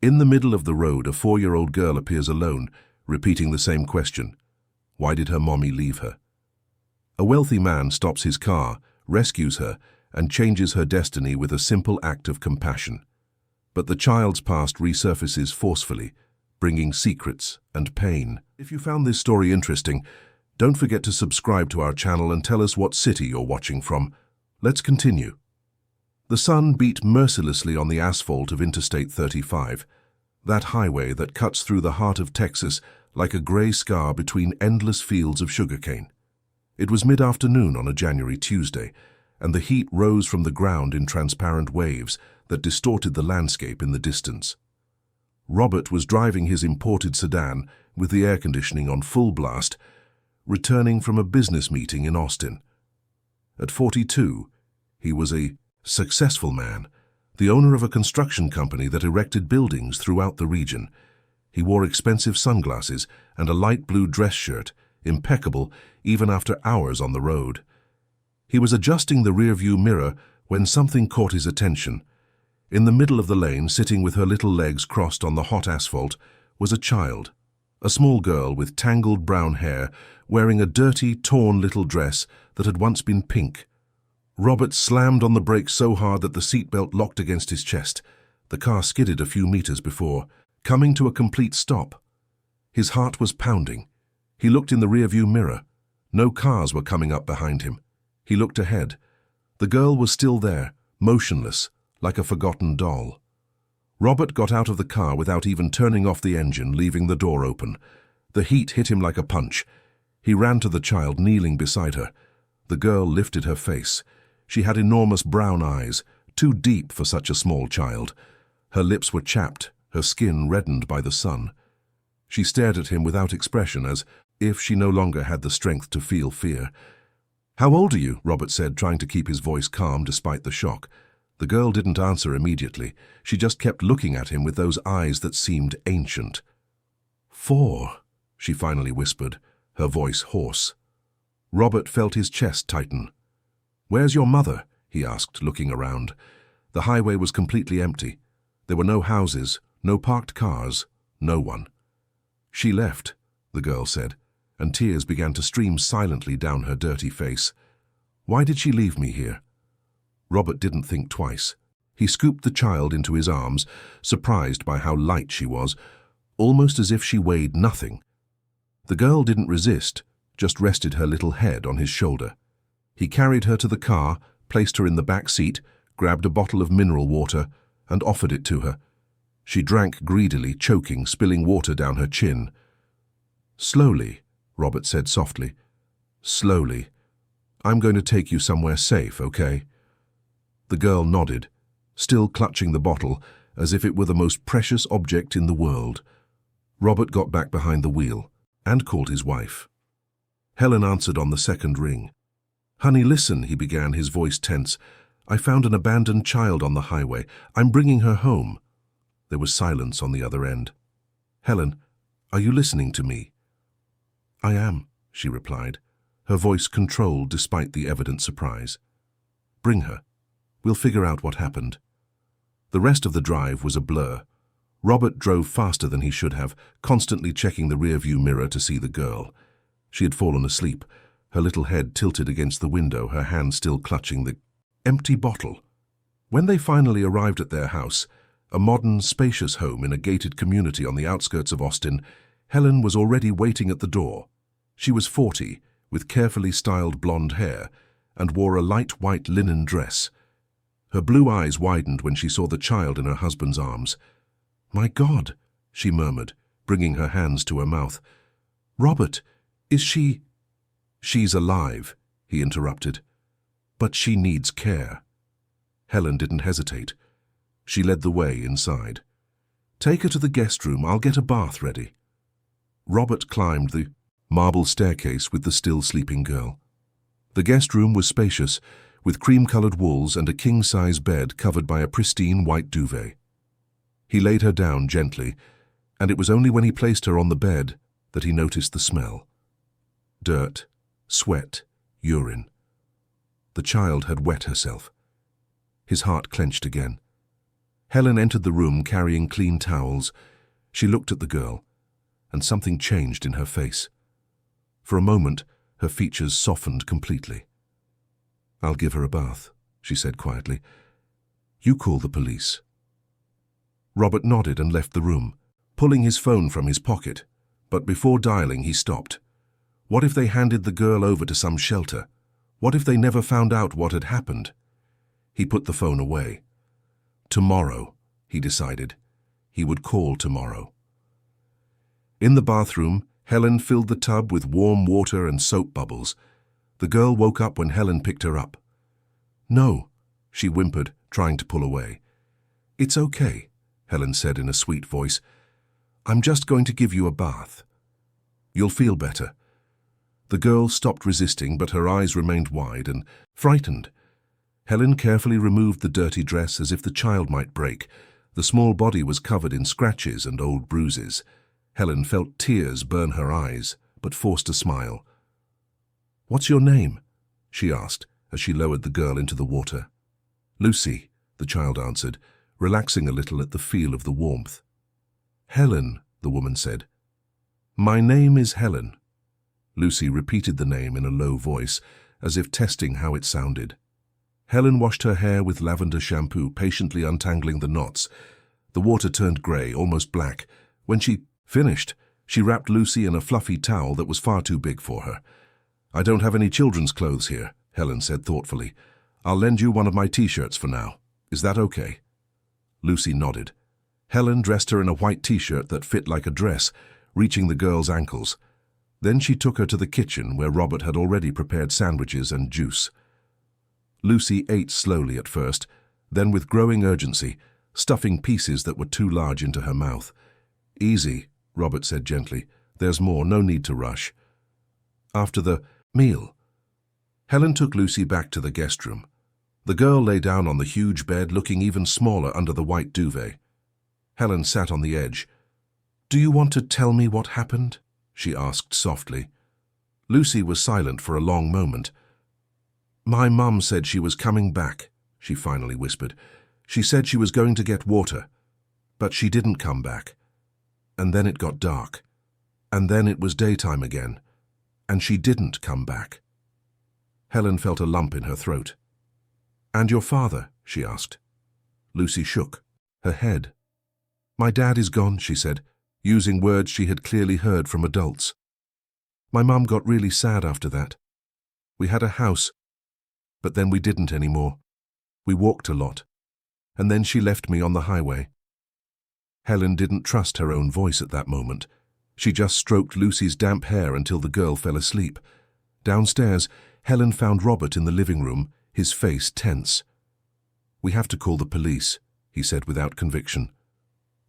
In the middle of the road, a 4-year-old girl appears alone, repeating the same question. Why did her mommy leave her? A wealthy man stops his car, rescues her, and changes her destiny with a simple act of compassion. But the child's past resurfaces forcefully, bringing secrets and pain. If you found this story interesting, don't forget to subscribe to our channel and tell us what city you're watching from. Let's continue. The sun beat mercilessly on the asphalt of Interstate 35, that highway that cuts through the heart of Texas like a gray scar between endless fields of sugarcane. It was mid-afternoon on a January Tuesday, and the heat rose from the ground in transparent waves that distorted the landscape in the distance. Robert was driving his imported sedan with the air conditioning on full blast, returning from a business meeting in Austin. At 42, he was a successful man, the owner of a construction company that erected buildings throughout the region. He wore expensive sunglasses and a light blue dress shirt, impeccable even after hours on the road. He was adjusting the rearview mirror when something caught his attention. In the middle of the lane, sitting with her little legs crossed on the hot asphalt, was a child, a small girl with tangled brown hair, wearing a dirty, torn little dress that had once been pink. Robert slammed on the brakes so hard that the seatbelt locked against his chest. The car skidded a few meters before, coming to a complete stop. His heart was pounding. He looked in the rearview mirror. No cars were coming up behind him. He looked ahead. The girl was still there, motionless, like a forgotten doll. Robert got out of the car without even turning off the engine, leaving the door open. The heat hit him like a punch. He ran to the child kneeling beside her. The girl lifted her face. She had enormous brown eyes, too deep for such a small child. Her lips were chapped, her skin reddened by the sun. She stared at him without expression, as if she no longer had the strength to feel fear. "How old are you?" Robert said, trying to keep his voice calm despite the shock. The girl didn't answer immediately. She just kept looking at him with those eyes that seemed ancient. 4, she finally whispered, her voice hoarse. Robert felt his chest tighten. "Where's your mother?" he asked, looking around. The highway was completely empty. There were no houses, no parked cars, no one. "She left," the girl said, and tears began to stream silently down her dirty face. "Why did she leave me here?" Robert didn't think twice. He scooped the child into his arms, surprised by how light she was, almost as if she weighed nothing. The girl didn't resist, just rested her little head on his shoulder. He carried her to the car, placed her in the back seat, grabbed a bottle of mineral water, and offered it to her. She drank greedily, choking, spilling water down her chin. "Slowly," Robert said softly. "Slowly. I'm going to take you somewhere safe, okay?" The girl nodded, still clutching the bottle, as if it were the most precious object in the world. Robert got back behind the wheel and called his wife. Helen answered on the second ring. "Honey, listen," he began, his voice tense. "I found an abandoned child on the highway. I'm bringing her home." There was silence on the other end. "Helen, are you listening to me?" "I am," she replied, her voice controlled despite the evident surprise. "Bring her. We'll figure out what happened." The rest of the drive was a blur. Robert drove faster than he should have, constantly checking the rearview mirror to see the girl. She had fallen asleep, her little head tilted against the window, her hand still clutching the empty bottle. When they finally arrived at their house, a modern, spacious home in a gated community on the outskirts of Austin, Helen was already waiting at the door. She was 40, with carefully styled blonde hair, and wore a light white linen dress. Her blue eyes widened when she saw the child in her husband's arms. "My God," she murmured, bringing her hands to her mouth. "Robert, is she—" "She's alive," he interrupted. "But she needs care." Helen didn't hesitate. She led the way inside. "Take her to the guest room. I'll get a bath ready." Robert climbed the marble staircase with the still sleeping girl. The guest room was spacious, with cream-colored walls and a king-size bed covered by a pristine white duvet. He laid her down gently, and it was only when he placed her on the bed that he noticed the smell. Dirt, sweat, urine. The child had wet herself. His heart clenched again. Helen entered the room carrying clean towels. She looked at the girl, and something changed in her face. For a moment, her features softened completely. "I'll give her a bath," she said quietly. "You call the police." Robert nodded and left the room, pulling his phone from his pocket. But before dialing, he stopped. What if they handed the girl over to some shelter? What if they never found out what had happened? He put the phone away. Tomorrow, he decided. He would call tomorrow. In the bathroom, Helen filled the tub with warm water and soap bubbles. The girl woke up when Helen picked her up. "No," she whimpered, trying to pull away. "It's okay," Helen said in a sweet voice. "I'm just going to give you a bath. You'll feel better." The girl stopped resisting, but her eyes remained wide and frightened. Helen carefully removed the dirty dress as if the child might break. The small body was covered in scratches and old bruises. Helen felt tears burn her eyes, but forced a smile. "What's your name?" she asked as she lowered the girl into the water. "Lucy," the child answered, relaxing a little at the feel of the warmth. "Helen," the woman said. "My name is Helen." Lucy repeated the name in a low voice, as if testing how it sounded. Helen washed her hair with lavender shampoo, patiently untangling the knots. The water turned grey, almost black. When she finished, she wrapped Lucy in a fluffy towel that was far too big for her. "I don't have any children's clothes here," Helen said thoughtfully. "I'll lend you one of my t-shirts for now. Is that okay?" Lucy nodded. Helen dressed her in a white t-shirt that fit like a dress, reaching the girl's ankles. Then she took her to the kitchen where Robert had already prepared sandwiches and juice. Lucy ate slowly at first, then with growing urgency, stuffing pieces that were too large into her mouth. "Easy," Robert said gently. "There's more, no need to rush." After the meal, Helen took Lucy back to the guest room. The girl lay down on the huge bed, looking even smaller under the white duvet. Helen sat on the edge. "Do you want to tell me what happened?" she asked softly. Lucy was silent for a long moment. "My mum said she was coming back," she finally whispered. "She said she was going to get water, but she didn't come back. And then it got dark. And then it was daytime again, and she didn't come back." Helen felt a lump in her throat. "And your father?" she asked. Lucy shook her head. "My dad is gone," she said, using words she had clearly heard from adults. "My mum got really sad after that. We had a house, but then we didn't anymore. We walked a lot, and then she left me on the highway." Helen didn't trust her own voice at that moment. She just stroked Lucy's damp hair until the girl fell asleep. Downstairs, Helen found Robert in the living room, his face tense. "We have to call the police," he said without conviction.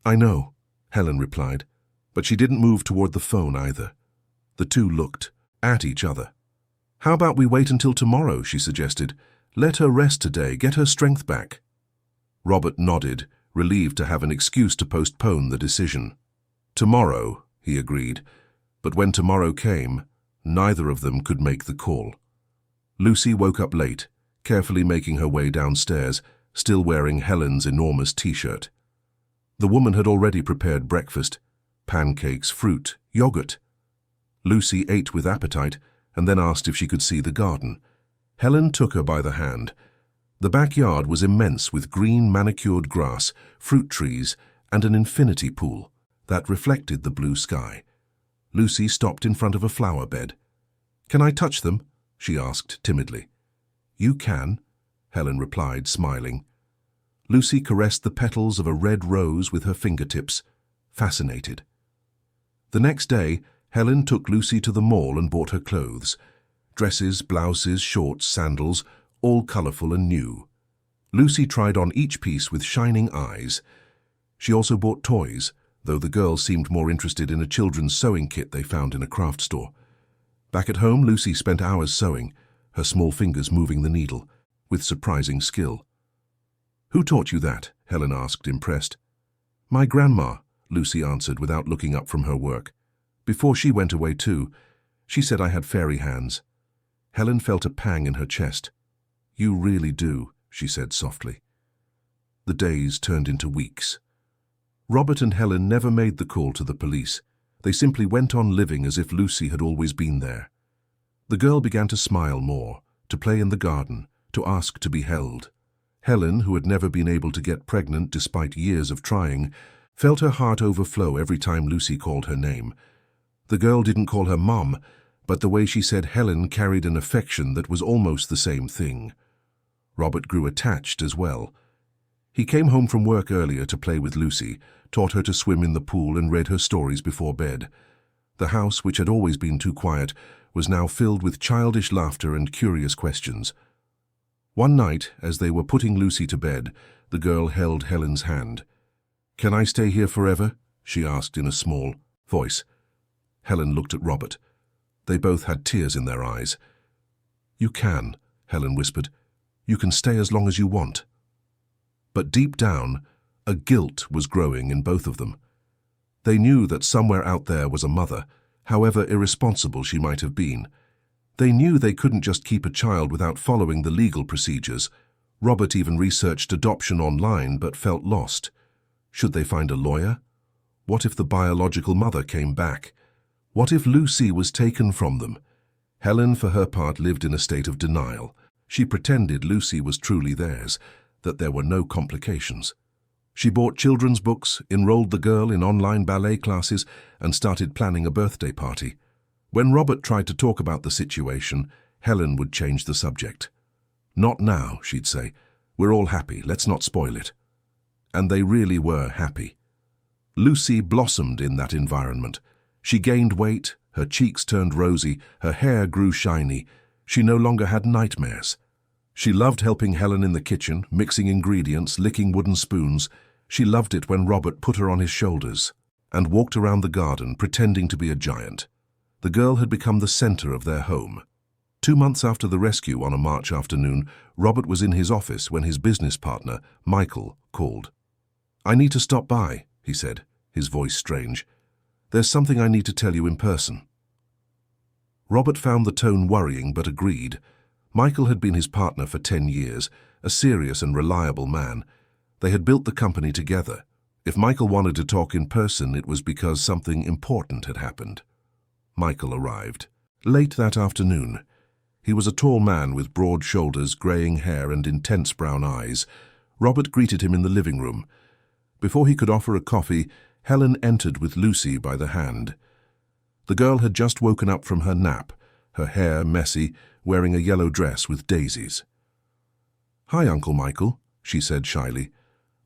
"I know," Helen replied, but she didn't move toward the phone either. The two looked at each other. "How about we wait until tomorrow?" she suggested. "Let her rest today, get her strength back." Robert nodded, relieved to have an excuse to postpone the decision. "Tomorrow," he agreed, but when tomorrow came, neither of them could make the call. Lucy woke up late, carefully making her way downstairs, still wearing Helen's enormous t-shirt. The woman had already prepared breakfast: pancakes, fruit, yogurt. Lucy ate with appetite and then asked if she could see the garden. Helen took her by the hand. The backyard was immense, with green manicured grass, fruit trees, and an infinity pool that reflected the blue sky. Lucy stopped in front of a flower bed. "Can I touch them?" she asked timidly. "You can," Helen replied, smiling. Lucy caressed the petals of a red rose with her fingertips, fascinated. The next day, Helen took Lucy to the mall and bought her clothes. Dresses, blouses, shorts, sandals, all colourful and new. Lucy tried on each piece with shining eyes. She also bought toys, though the girls seemed more interested in a children's sewing kit they found in a craft store. Back at home, Lucy spent hours sewing, her small fingers moving the needle, with surprising skill. "Who taught you that?" Helen asked, impressed. "My grandma," Lucy answered without looking up from her work. "Before she went away too, she said I had fairy hands." Helen felt a pang in her chest. "You really do," she said softly. The days turned into weeks. Robert and Helen never made the call to the police. They simply went on living as if Lucy had always been there. The girl began to smile more, to play in the garden, to ask to be held. Helen, who had never been able to get pregnant despite years of trying, felt her heart overflow every time Lucy called her name. The girl didn't call her Mom, but the way she said Helen carried an affection that was almost the same thing. Robert grew attached as well. He came home from work earlier to play with Lucy, taught her to swim in the pool and read her stories before bed. The house, which had always been too quiet, was now filled with childish laughter and curious questions. One night, as they were putting Lucy to bed, the girl held Helen's hand. "Can I stay here forever?" she asked in a small voice. Helen looked at Robert. They both had tears in their eyes. "You can," Helen whispered. "You can stay as long as you want." But deep down, a guilt was growing in both of them. They knew that somewhere out there was a mother, however irresponsible she might have been. They knew they couldn't just keep a child without following the legal procedures. Robert even researched adoption online but felt lost. Should they find a lawyer? What if the biological mother came back? What if Lucy was taken from them? Helen, for her part, lived in a state of denial. She pretended Lucy was truly theirs, that there were no complications. She bought children's books, enrolled the girl in online ballet classes, and started planning a birthday party. When Robert tried to talk about the situation, Helen would change the subject. "Not now," she'd say. "We're all happy, let's not spoil it." And they really were happy. Lucy blossomed in that environment. She gained weight, her cheeks turned rosy, her hair grew shiny. She no longer had nightmares. She loved helping Helen in the kitchen, mixing ingredients, licking wooden spoons. She loved it when Robert put her on his shoulders and walked around the garden pretending to be a giant. The girl had become the center of their home. 2 months after the rescue on a March afternoon, Robert was in his office when his business partner, Michael, called. "I need to stop by," he said, his voice strange. "There's something I need to tell you in person." Robert found the tone worrying but agreed. Michael had been his partner for 10 years, a serious and reliable man. They had built the company together. If Michael wanted to talk in person, it was because something important had happened. Michael arrived. Late that afternoon. He was a tall man with broad shoulders, graying hair and intense brown eyes. Robert greeted him in the living room. Before he could offer a coffee, Helen entered with Lucy by the hand. The girl had just woken up from her nap, her hair messy, wearing a yellow dress with daisies. "Hi, Uncle Michael," she said shyly.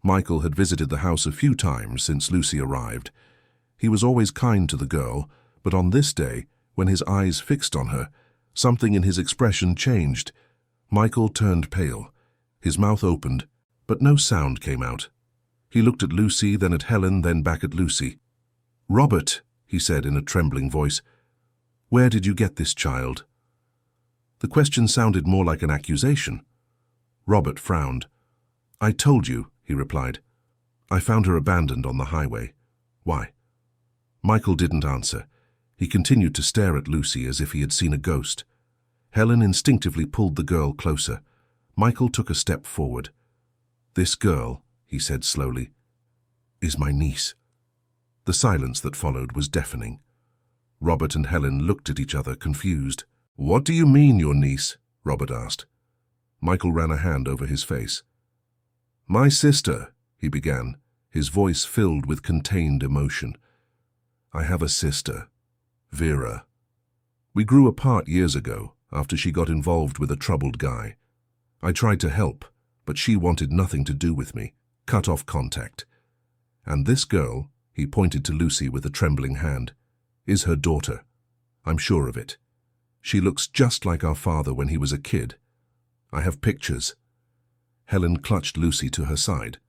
Michael had visited the house a few times since Lucy arrived. He was always kind to the girl, but on this day, when his eyes fixed on her, something in his expression changed. Michael turned pale. His mouth opened, but no sound came out. He looked at Lucy, then at Helen, then back at Lucy. "Robert," he said in a trembling voice, "where did you get this child?" The question sounded more like an accusation. Robert frowned. "I told you," he replied. "I found her abandoned on the highway." "Why?" Michael didn't answer. He continued to stare at Lucy as if he had seen a ghost. Helen instinctively pulled the girl closer. Michael took a step forward. "This girl," he said slowly, "is my niece." The silence that followed was deafening. Robert and Helen looked at each other, confused. "What do you mean, your niece?" Robert asked. Michael ran a hand over his face. "My sister," he began, his voice filled with contained emotion. "I have a sister, Vera. We grew apart years ago, after she got involved with a troubled guy. I tried to help, but she wanted nothing to do with me, cut off contact. And this girl," he pointed to Lucy with a trembling hand, "is her daughter. I'm sure of it. She looks just like our father when he was a kid. I have pictures." Helen clutched Lucy to her side.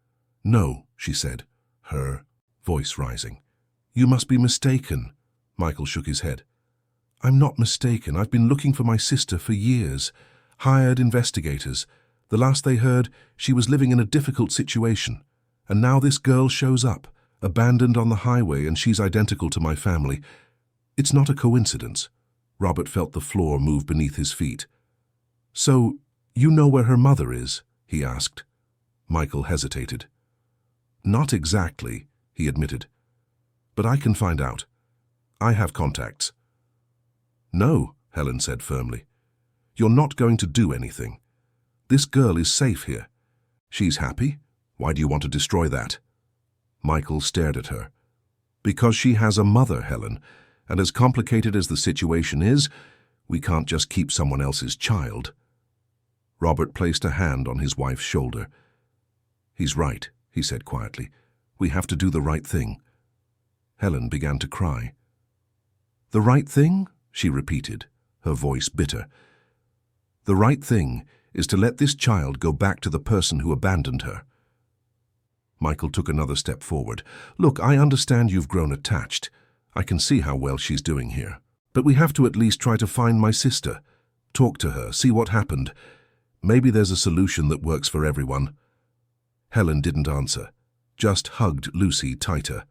"No," she said, her voice rising. "You must be mistaken." Michael shook his head. "I'm not mistaken. I've been looking for my sister for years. Hired investigators. The last they heard, she was living in a difficult situation. And now this girl shows up, abandoned on the highway, and she's identical to my family. It's not a coincidence." Robert felt the floor move beneath his feet. "So, you know where her mother is?" he asked. Michael hesitated. Not exactly, he admitted. But I can find out. I have contacts. No, Helen said firmly. You're not going to do anything. This girl is safe here. She's happy. Why do you want to destroy that? Michael stared at her. Because she has a mother, Helen, and as complicated as the situation is, we can't just keep someone else's child. Robert placed a hand on his wife's shoulder. He's right, he said quietly. We have to do the right thing. Helen began to cry. The right thing? She repeated, her voice bitter. The right thing is to let this child go back to the person who abandoned her. Michael took another step forward. Look, I understand you've grown attached. I can see how well she's doing here. But we have to at least try to find my sister. Talk to her, see what happened. Maybe there's a solution that works for everyone. Helen didn't answer, just hugged Lucy tighter.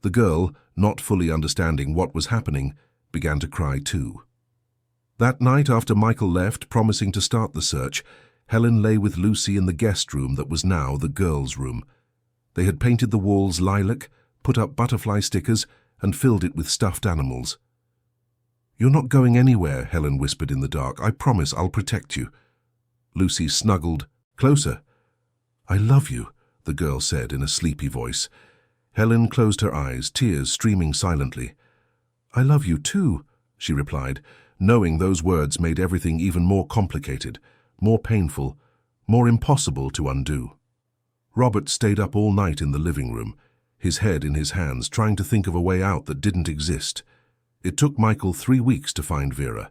The girl, not fully understanding what was happening, began to cry too. That night after Michael left, promising to start the search, Helen lay with Lucy in the guest room that was now the girls' room. They had painted the walls lilac, put up butterfly stickers, and filled it with stuffed animals. You're not going anywhere, Helen whispered in the dark. I promise I'll protect you. Lucy snuggled closer. I love you, the girl said in a sleepy voice. Helen closed her eyes, tears streaming silently. I love you too, she replied, knowing those words made everything even more complicated, more painful, more impossible to undo. Robert stayed up all night in the living room, his head in his hands, trying to think of a way out that didn't exist. It took Michael 3 weeks to find Vera,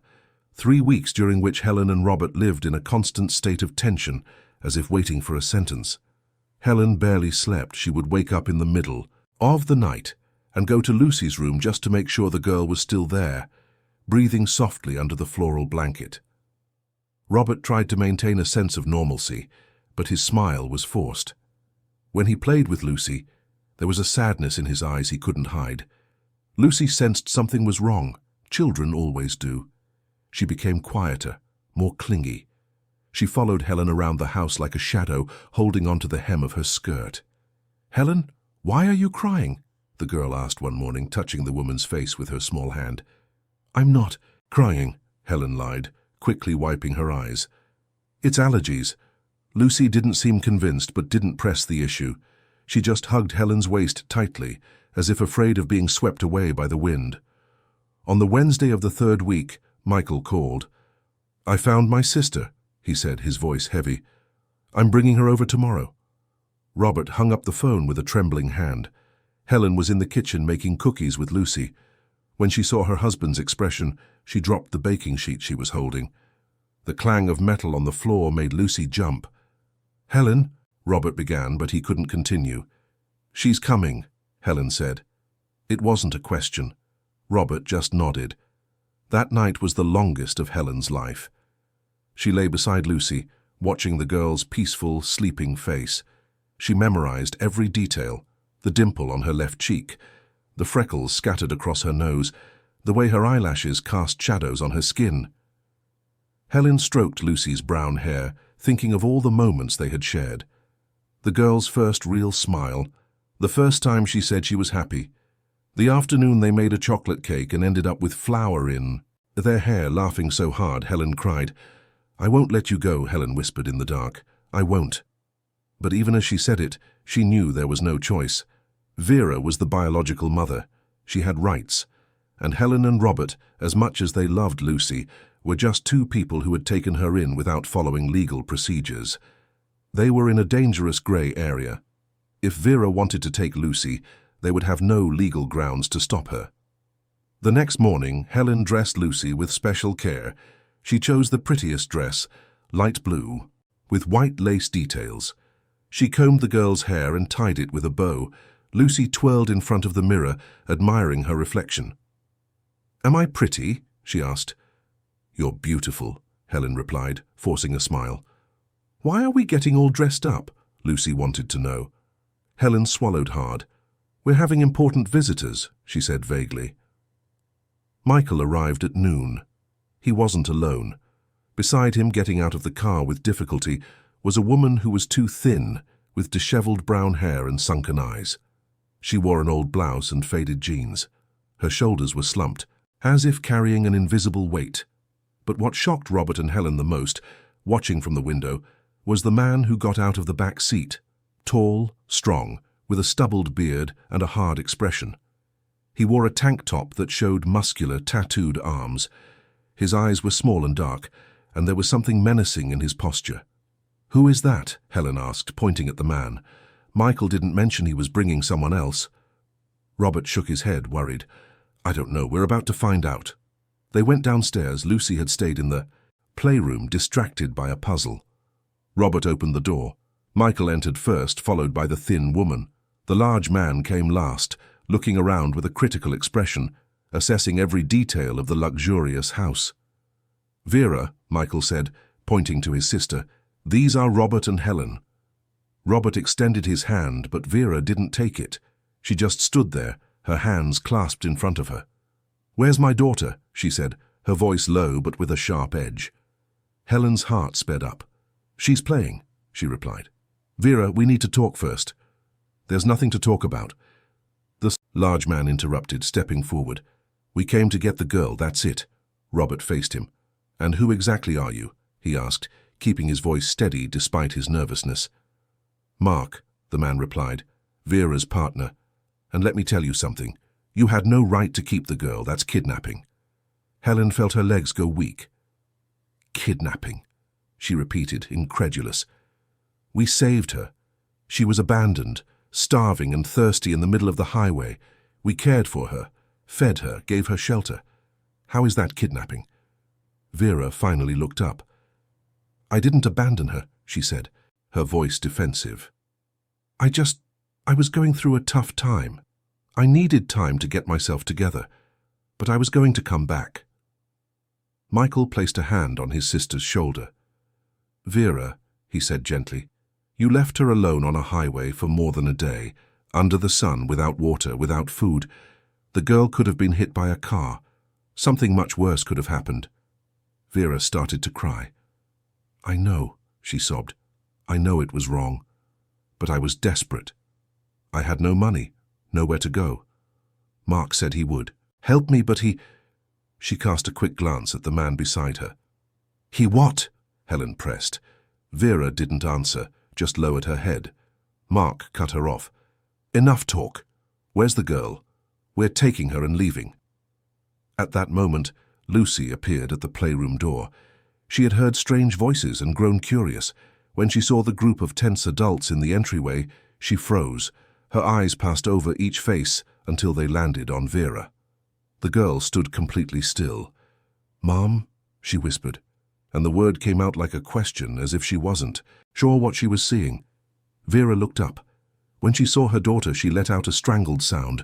3 weeks during which Helen and Robert lived in a constant state of tension, as if waiting for a sentence. Helen barely slept. She would wake up in the middle of the night and go to Lucy's room just to make sure the girl was still there, breathing softly under the floral blanket. Robert tried to maintain a sense of normalcy, but his smile was forced. When he played with Lucy, there was a sadness in his eyes he couldn't hide. Lucy sensed something was wrong. Children always do. She became quieter, more clingy. She followed Helen around the house like a shadow, holding onto the hem of her skirt. Helen, why are you crying? The girl asked one morning, touching the woman's face with her small hand. I'm not crying, Helen lied, quickly wiping her eyes. It's allergies. Lucy didn't seem convinced, but didn't press the issue. She just hugged Helen's waist tightly, as if afraid of being swept away by the wind. On the Wednesday of the 3rd week, Michael called. I found my sister, he said, his voice heavy. I'm bringing her over tomorrow. Robert hung up the phone with a trembling hand. Helen was in the kitchen making cookies with Lucy. When she saw her husband's expression, she dropped the baking sheet she was holding. The clang of metal on the floor made Lucy jump. Helen, Robert began, but he couldn't continue. She's coming, Helen said. It wasn't a question. Robert just nodded. That night was the longest of Helen's life. She lay beside Lucy, watching the girl's peaceful, sleeping face. She memorized every detail, the dimple on her left cheek, the freckles scattered across her nose, the way her eyelashes cast shadows on her skin. Helen stroked Lucy's brown hair, thinking of all the moments they had shared. The girl's first real smile, the first time she said she was happy. The afternoon they made a chocolate cake and ended up with flour in their hair. Laughing so hard, Helen cried. I won't let you go, Helen whispered in the dark. I won't. But even as she said it, she knew there was no choice. Vera was the biological mother. She had rights. And Helen and Robert, as much as they loved Lucy, were just 2 people who had taken her in without following legal procedures. They were in a dangerous grey area. If Vera wanted to take Lucy, they would have no legal grounds to stop her. The next morning, Helen dressed Lucy with special care. She chose the prettiest dress, light blue, with white lace details. She combed the girl's hair and tied it with a bow. Lucy twirled in front of the mirror, admiring her reflection. Am I pretty? She asked. You're beautiful, Helen replied, forcing a smile. Why are we getting all dressed up? Lucy wanted to know. Helen swallowed hard. We're having important visitors, she said vaguely. Michael arrived at noon. He wasn't alone. Beside him, getting out of the car with difficulty, was a woman who was too thin, with disheveled brown hair and sunken eyes. She wore an old blouse and faded jeans. Her shoulders were slumped, as if carrying an invisible weight. But what shocked Robert and Helen the most, watching from the window, was the man who got out of the back seat, tall, strong, with a stubbled beard and a hard expression. He wore a tank top that showed muscular, tattooed arms. His eyes were small and dark, and there was something menacing in his posture. "Who is that?" Helen asked, pointing at the man. "Michael didn't mention he was bringing someone else." Robert shook his head, worried. "I don't know. We're about to find out." They went downstairs. Lucy had stayed in the playroom, distracted by a puzzle. Robert opened the door. Michael entered first, followed by the thin woman. The large man came last, looking around with a critical expression, assessing every detail of the luxurious house. "Vera," Michael said, pointing to his sister, "these are Robert and Helen." Robert extended his hand, but Vera didn't take it. She just stood there, her hands clasped in front of her. "Where's my daughter?" she said, her voice low but with a sharp edge. Helen's heart sped up. "She's playing," she replied. "Vera, we need to talk first." "There's nothing to talk about." The large man interrupted, stepping forward. "We came to get the girl, that's it." Robert faced him. "And who exactly are you?" he asked, keeping his voice steady despite his nervousness. "Mark," the man replied, "Vera's partner. And let me tell you something. You had no right to keep the girl. That's kidnapping." Helen felt her legs go weak. "Kidnapping," she repeated, incredulous. "We saved her. She was abandoned, starving and thirsty in the middle of the highway. We cared for her, fed her, gave her shelter. How is that kidnapping?" Vera finally looked up. "I didn't abandon her," she said, her voice defensive. I was going through a tough time. I needed time to get myself together, but I was going to come back." Michael placed a hand on his sister's shoulder. "Vera," he said gently, "you left her alone on a highway for more than a day, under the sun, without water, without food. The girl could have been hit by a car. Something much worse could have happened." Vera started to cry. "I know," she sobbed. "I know it was wrong. But I was desperate. I had no money, nowhere to go. Mark said he would help me, but he—" She cast a quick glance at the man beside her. "He what?" Helen pressed. Vera didn't answer, just lowered her head. Mark cut her off. "Enough talk. Where's the girl? We're taking her and leaving." At that moment, Lucy appeared at the playroom door. She had heard strange voices and grown curious. When she saw the group of tense adults in the entryway, she froze. Her eyes passed over each face until they landed on Vera. The girl stood completely still. "Mom?" she whispered, and the word came out like a question, as if she wasn't sure what she was seeing. Vera looked up. When she saw her daughter, she let out a strangled sound.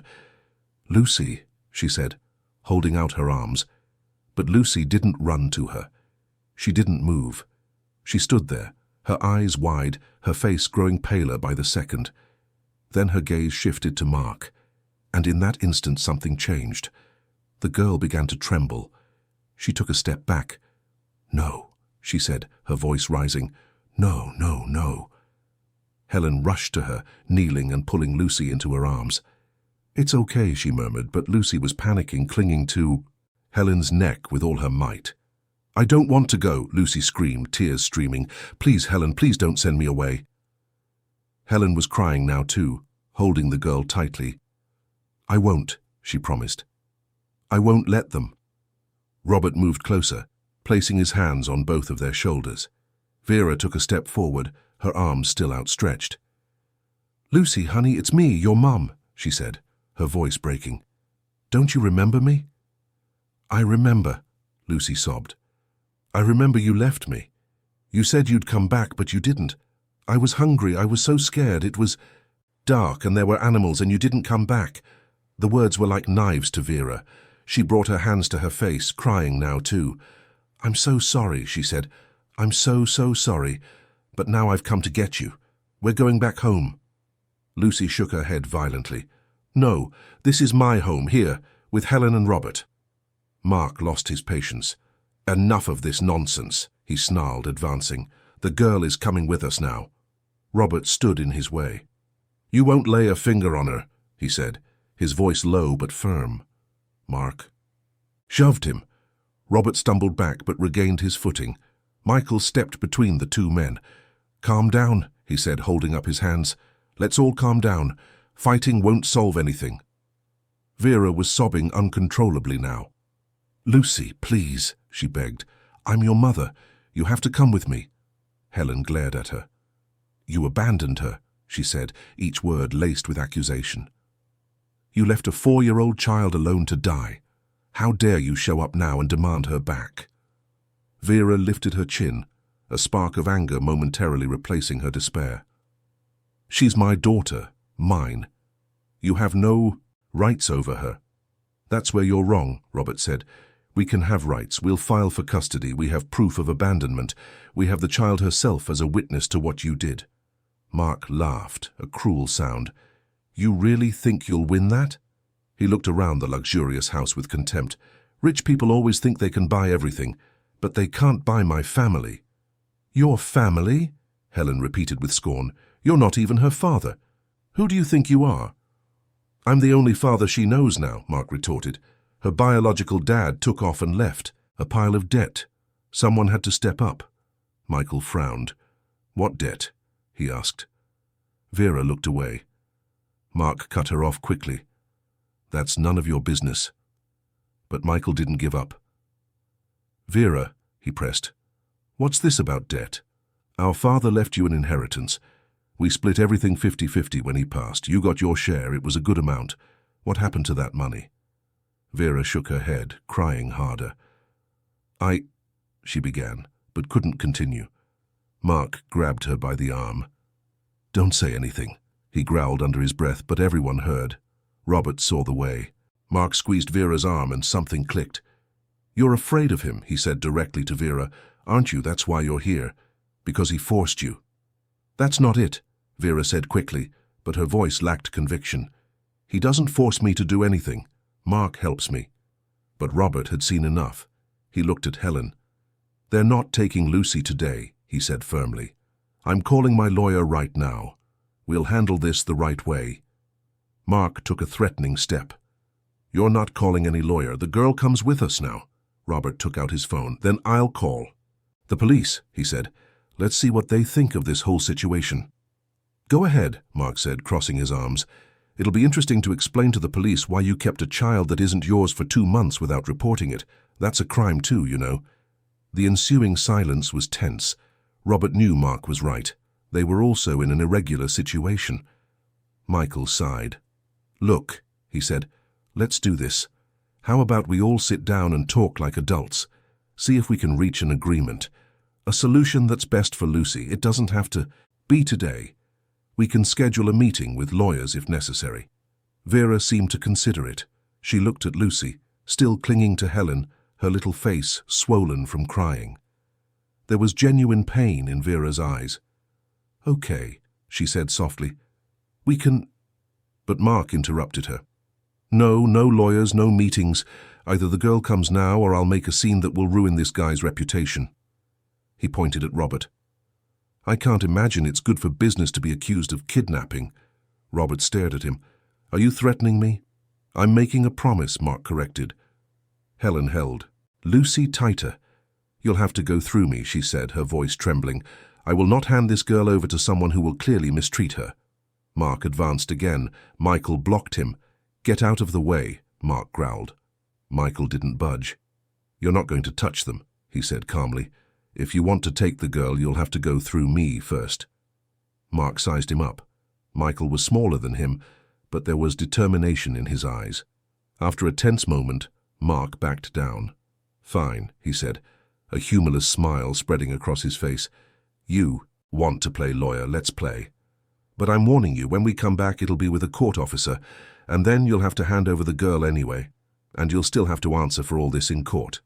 "Lucy," she said, holding out her arms. But Lucy didn't run to her. She didn't move. She stood there, her eyes wide, her face growing paler by the second. Then her gaze shifted to Mark, and in that instant something changed. The girl began to tremble. She took a step back. "No," she said, her voice rising. "No, no, no." Helen rushed to her, kneeling and pulling Lucy into her arms. "It's okay," she murmured, but Lucy was panicking, clinging to Helen's neck with all her might. "I don't want to go," Lucy screamed, tears streaming. "Please, Helen, please don't send me away." Helen was crying now too, holding the girl tightly. "I won't," she promised. "I won't let them." Robert moved closer, placing his hands on both of their shoulders. Vera took a step forward, her arms still outstretched. "Lucy, honey, it's me, your mum," she said, her voice breaking. "Don't you remember me?" "I remember," Lucy sobbed. "I remember you left me. You said you'd come back, but you didn't. I was hungry, I was so scared. It was dark and there were animals and you didn't come back." The words were like knives to Vera. She brought her hands to her face, crying now too. "I'm so sorry," she said. "I'm so, so sorry. But now I've come to get you. We're going back home." Lucy shook her head violently. "No, this is my home here, with Helen and Robert." Mark lost his patience. "Enough of this nonsense," he snarled, advancing. The girl is coming with us now. Robert stood in his way. You won't lay a finger on her, he said, his voice low but firm. Mark shoved him. Robert stumbled back but regained his footing. Michael stepped between the two men. Calm down, he said, holding up his hands. Let's all calm down. Fighting won't solve anything. Vera was sobbing uncontrollably now. Lucy, please, she begged. I'm your mother. You have to come with me. Helen glared at her. You abandoned her, she said, each word laced with accusation. You left a 4-year-old child alone to die. How dare you show up now and demand her back? Vera lifted her chin, a spark of anger momentarily replacing her despair. She's my daughter, mine. You have no rights over her. That's where you're wrong, Robert said. We can have rights. We'll file for custody. We have proof of abandonment. We have the child herself as a witness to what you did. Mark laughed, a cruel sound. You really think you'll win that? He looked around the luxurious house with contempt. Rich people always think they can buy everything, but they can't buy my family. Your family? Helen repeated with scorn. You're not even her father. Who do you think you are? I'm the only father she knows now, Mark retorted. Her biological dad took off and left, a pile of debt. Someone had to step up. Michael frowned. What debt? He asked. Vera looked away. Mark cut her off quickly. That's none of your business. But Michael didn't give up. Vera, he pressed, what's this about debt? Our father left you an inheritance. We split everything 50-50 when he passed. You got your share. It was a good amount. What happened to that money? Vera shook her head, crying harder. She began, but couldn't continue. Mark grabbed her by the arm. Don't say anything, he growled under his breath, but everyone heard. Robert saw the way. Mark squeezed Vera's arm and something clicked. You're afraid of him, he said directly to Vera. Aren't you? That's why you're here. Because he forced you. That's not it, Vera said quickly, but her voice lacked conviction. He doesn't force me to do anything. Mark helps me. But Robert had seen enough. He looked at Helen. They're not taking Lucy today, he said firmly. I'm calling my lawyer right now. We'll handle this the right way. Mark took a threatening step. You're not calling any lawyer. The girl comes with us now. Robert took out his phone. Then I'll call. The police, he said. Let's see what they think of this whole situation. Go ahead, Mark said, crossing his arms. It'll be interesting to explain to the police why you kept a child that isn't yours for 2 months without reporting it. That's a crime too, you know. The ensuing silence was tense. Robert knew Mark was right. They were also in an irregular situation. Michael sighed. Look, he said, let's do this. How about we all sit down and talk like adults? See if we can reach an agreement. A solution that's best for Lucy. It doesn't have to be today. We can schedule a meeting with lawyers if necessary. Vera seemed to consider it. She looked at Lucy, still clinging to Helen, her little face swollen from crying. There was genuine pain in Vera's eyes. Okay, she said softly. We can... But Mark interrupted her. No lawyers, no meetings. Either the girl comes now or I'll make a scene that will ruin this guy's reputation. He pointed at Robert. I can't imagine it's good for business to be accused of kidnapping. Robert stared at him. Are you threatening me? I'm making a promise, Mark corrected. Helen held. Lucy tighter. You'll have to go through me, she said, her voice trembling. I will not hand this girl over to someone who will clearly mistreat her. Mark advanced again. Michael blocked him. Get out of the way, Mark growled. Michael didn't budge. You're not going to touch them, he said calmly. If you want to take the girl, you'll have to go through me first. Mark sized him up. Michael was smaller than him, but there was determination in his eyes. After a tense moment, Mark backed down. Fine, he said, a humorless smile spreading across his face. You want to play lawyer, let's play. But I'm warning you, when we come back it'll be with a court officer, and then you'll have to hand over the girl anyway, and you'll still have to answer for all this in court.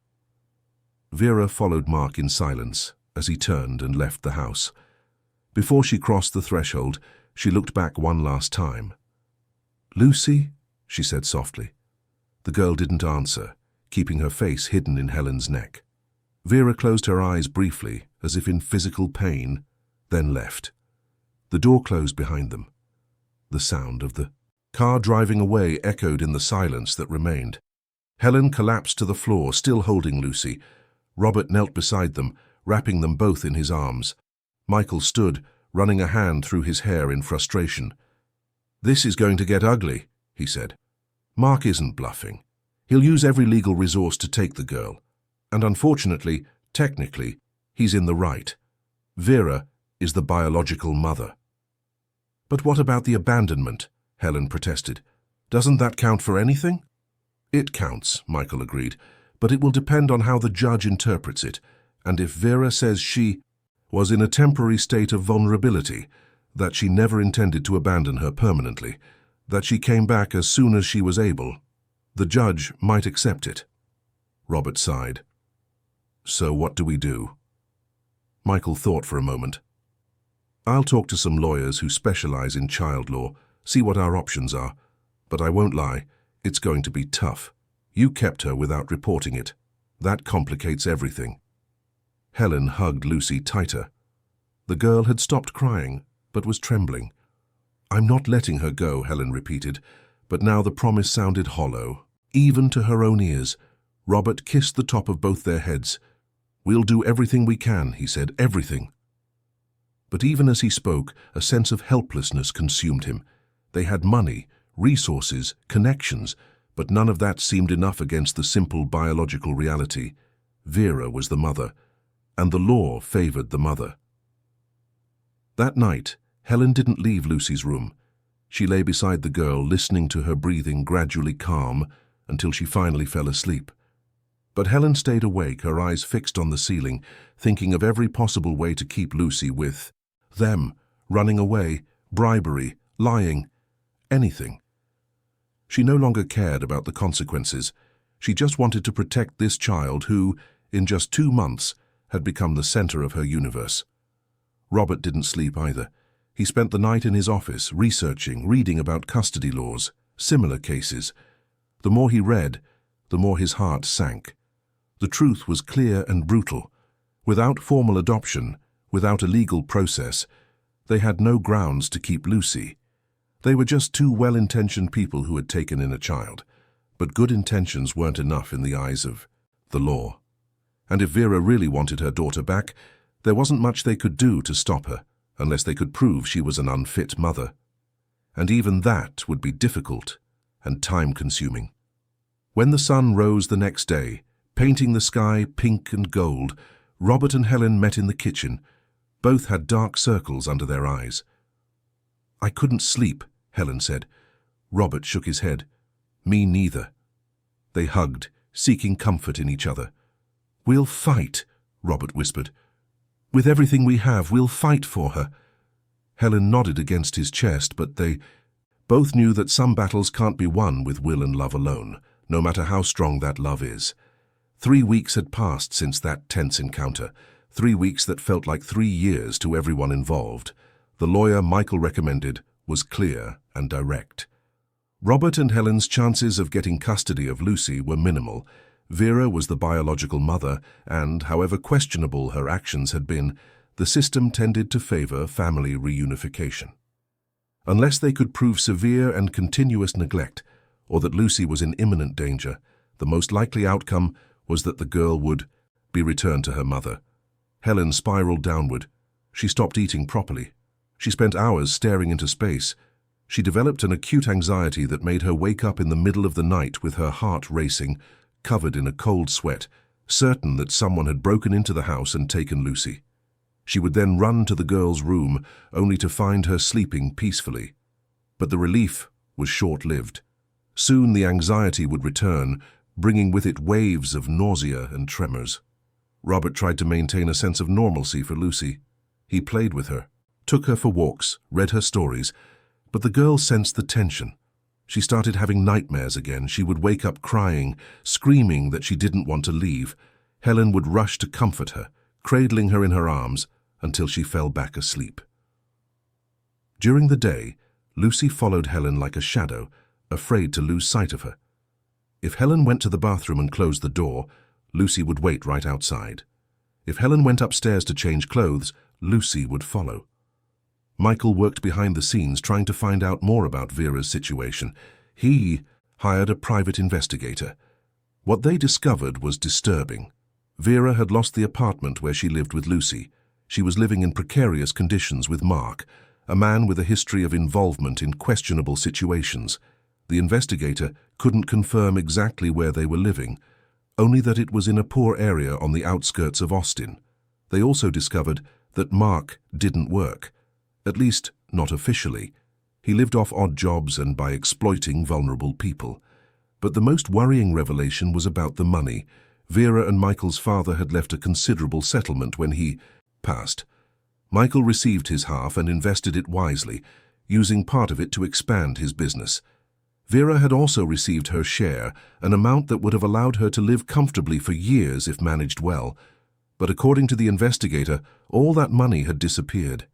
Vera followed Mark in silence as he turned and left the house. Before she crossed the threshold, she looked back one last time. Lucy, she said softly. The girl didn't answer, keeping her face hidden in Helen's neck. Vera closed her eyes briefly, as if in physical pain, then left. The door closed behind them. The sound of the car driving away echoed in the silence that remained. Helen collapsed to the floor, still holding Lucy. Robert knelt beside them, wrapping them both in his arms. Michael stood, running a hand through his hair in frustration. "This is going to get ugly," he said. "Mark isn't bluffing. He'll use every legal resource to take the girl. And unfortunately, technically, he's in the right. Vera is the biological mother." "But what about the abandonment?" Helen protested. "Doesn't that count for anything?" "It counts," Michael agreed, "but it will depend on how the judge interprets it, and if Vera says she was in a temporary state of vulnerability, that she never intended to abandon her permanently, that she came back as soon as she was able, the judge might accept it." Robert sighed. "So what do we do?" Michael thought for a moment. "I'll talk to some lawyers who specialize in child law, see what our options are, but I won't lie, it's going to be tough. You kept her without reporting it. That complicates everything." Helen hugged Lucy tighter. The girl had stopped crying, but was trembling. "I'm not letting her go," Helen repeated, but now the promise sounded hollow, even to her own ears. Robert kissed the top of both their heads. "We'll do everything we can," he said, "everything." But even as he spoke, a sense of helplessness consumed him. They had money, resources, connections, but none of that seemed enough against the simple biological reality. Vera was the mother, and the law favored the mother. That night, Helen didn't leave Lucy's room. She lay beside the girl, listening to her breathing gradually calm until she finally fell asleep. But Helen stayed awake, her eyes fixed on the ceiling, thinking of every possible way to keep Lucy with them, running away, bribery, lying, anything. She no longer cared about the consequences. She just wanted to protect this child who, in just 2 months, had become the center of her universe. Robert didn't sleep either. He spent the night in his office, researching, reading about custody laws, similar cases. The more he read, the more his heart sank. The truth was clear and brutal. Without formal adoption, without a legal process, they had no grounds to keep Lucy. They were just two well-intentioned people who had taken in a child. But good intentions weren't enough in the eyes of the law. And if Vera really wanted her daughter back, there wasn't much they could do to stop her, unless they could prove she was an unfit mother. And even that would be difficult and time-consuming. When the sun rose the next day, painting the sky pink and gold, Robert and Helen met in the kitchen. Both had dark circles under their eyes. "I couldn't sleep," Helen said. Robert shook his head. "Me neither." They hugged, seeking comfort in each other. "We'll fight," Robert whispered. "With everything we have, we'll fight for her." Helen nodded against his chest, but they both knew that some battles can't be won with will and love alone, no matter how strong that love is. 3 weeks had passed since that tense encounter, 3 weeks that felt like 3 years to everyone involved. The lawyer Michael recommended was clear and direct. Robert and Helen's chances of getting custody of Lucy were minimal. Vera was the biological mother, and, however questionable her actions had been, the system tended to favor family reunification. Unless they could prove severe and continuous neglect, or that Lucy was in imminent danger, the most likely outcome was that the girl would be returned to her mother. Helen spiraled downward. She stopped eating properly. She spent hours staring into space. She developed an acute anxiety that made her wake up in the middle of the night with her heart racing, covered in a cold sweat, certain that someone had broken into the house and taken Lucy. She would then run to the girl's room, only to find her sleeping peacefully. But the relief was short-lived. Soon the anxiety would return, bringing with it waves of nausea and tremors. Robert tried to maintain a sense of normalcy for Lucy. He played with her, took her for walks, read her stories, but the girl sensed the tension. She started having nightmares again. She would wake up crying, screaming that she didn't want to leave. Helen would rush to comfort her, cradling her in her arms until she fell back asleep. During the day, Lucy followed Helen like a shadow, afraid to lose sight of her. If Helen went to the bathroom and closed the door, Lucy would wait right outside. If Helen went upstairs to change clothes, Lucy would follow. Michael worked behind the scenes trying to find out more about Vera's situation. He hired a private investigator. What they discovered was disturbing. Vera had lost the apartment where she lived with Lucy. She was living in precarious conditions with Mark, a man with a history of involvement in questionable situations. The investigator couldn't confirm exactly where they were living, only that it was in a poor area on the outskirts of Austin. They also discovered that Mark didn't work, at least not officially. He lived off odd jobs and by exploiting vulnerable people. But the most worrying revelation was about the money. Vera and Michael's father had left a considerable settlement when he passed. Michael received his half and invested it wisely, using part of it to expand his business. Vera had also received her share, an amount that would have allowed her to live comfortably for years if managed well. But according to the investigator, all that money had disappeared.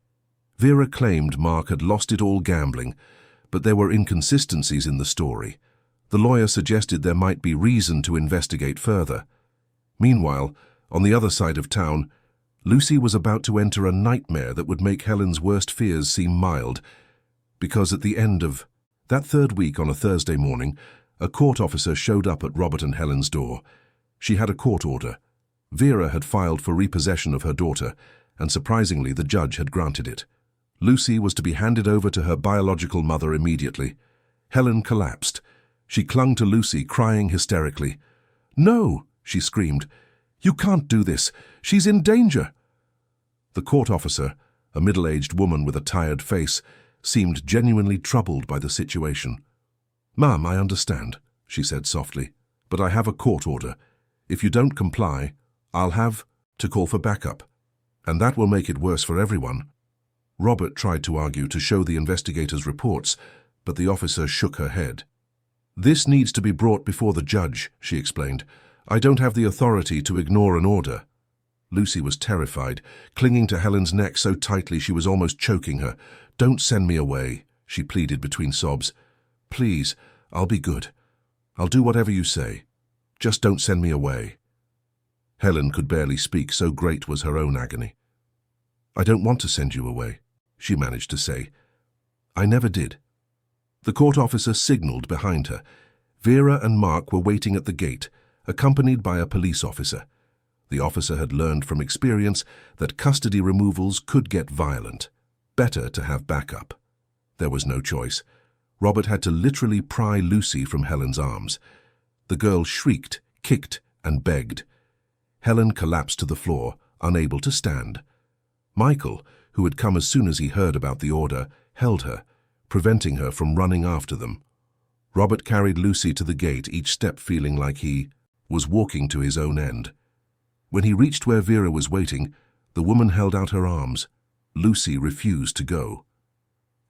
Vera claimed Mark had lost it all gambling, but there were inconsistencies in the story. The lawyer suggested there might be reason to investigate further. Meanwhile, on the other side of town, Lucy was about to enter a nightmare that would make Helen's worst fears seem mild, because at the end of that third week on a Thursday morning, a court officer showed up at Robert and Helen's door. She had a court order. Vera had filed for repossession of her daughter, and surprisingly the judge had granted it. Lucy was to be handed over to her biological mother immediately. Helen collapsed. She clung to Lucy, crying hysterically. "No!" she screamed. "You can't do this. She's in danger." The court officer, a middle-aged woman with a tired face, seemed genuinely troubled by the situation. "Ma'am, I understand," she said softly, "but I have a court order. If you don't comply, I'll have to call for backup, and that will make it worse for everyone." Robert tried to argue to show the investigator's reports, but the officer shook her head. "This needs to be brought before the judge," she explained. "I don't have the authority to ignore an order." Lucy was terrified, clinging to Helen's neck so tightly she was almost choking her. "Don't send me away," she pleaded between sobs. "Please, I'll be good. I'll do whatever you say. Just don't send me away." Helen could barely speak, so great was her own agony. "I don't want to send you away," she managed to say. "I never did." The court officer signaled behind her. Vera and Mark were waiting at the gate, accompanied by a police officer. The officer had learned from experience that custody removals could get violent. Better to have backup. There was no choice. Robert had to literally pry Lucy from Helen's arms. The girl shrieked, kicked, and begged. Helen collapsed to the floor, unable to stand. Michael, who had come as soon as he heard about the order, held her, preventing her from running after them. Robert carried Lucy to the gate, each step feeling like he was walking to his own end. When he reached where Vera was waiting, the woman held out her arms. Lucy refused to go.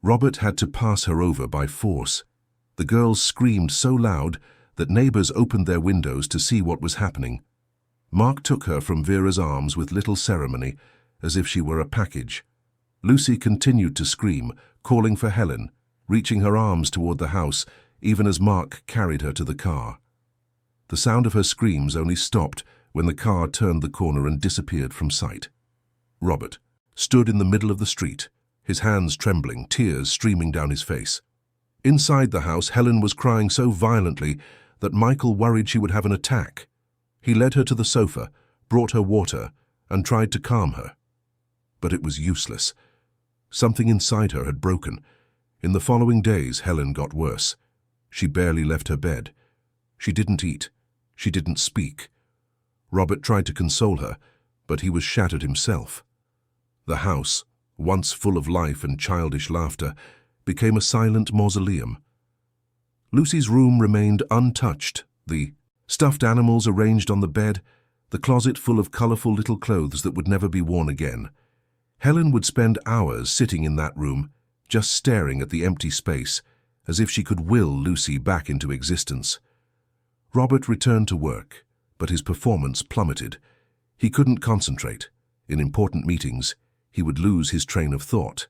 Robert had to pass her over by force. The girls screamed so loud that neighbors opened their windows to see what was happening. Mark took her from Vera's arms with little ceremony, as if she were a package. Lucy continued to scream, calling for Helen, reaching her arms toward the house, even as Mark carried her to the car. The sound of her screams only stopped when the car turned the corner and disappeared from sight. Robert stood in the middle of the street, his hands trembling, tears streaming down his face. Inside the house, Helen was crying so violently that Michael worried she would have an attack. He led her to the sofa, brought her water, and tried to calm her. But it was useless. Something inside her had broken. In the following days, Helen got worse. She barely left her bed. She didn't eat. She didn't speak. Robert tried to console her, but he was shattered himself. The house, once full of life and childish laughter, became a silent mausoleum. Lucy's room remained untouched, the stuffed animals arranged on the bed, the closet full of colorful little clothes that would never be worn again. Helen would spend hours sitting in that room, just staring at the empty space, as if she could will Lucy back into existence. Robert returned to work, but his performance plummeted. He couldn't concentrate. In important meetings, he would lose his train of thought.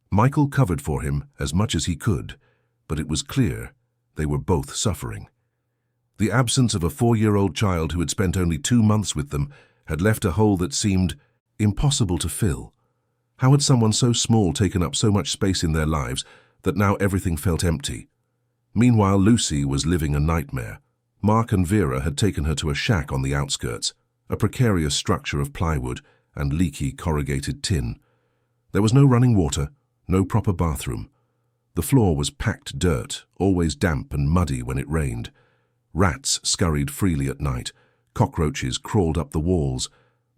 Michael covered for him as much as he could, but it was clear they were both suffering. The absence of a 4-year-old child who had spent only 2 months with them had left a hole that seemed impossible to fill. How had someone so small taken up so much space in their lives that now everything felt empty? Meanwhile, Lucy was living a nightmare. Mark and Vera had taken her to a shack on the outskirts, a precarious structure of plywood and leaky corrugated tin. There was no running water, no proper bathroom. The floor was packed dirt, always damp and muddy when it rained. Rats scurried freely at night. Cockroaches crawled up the walls.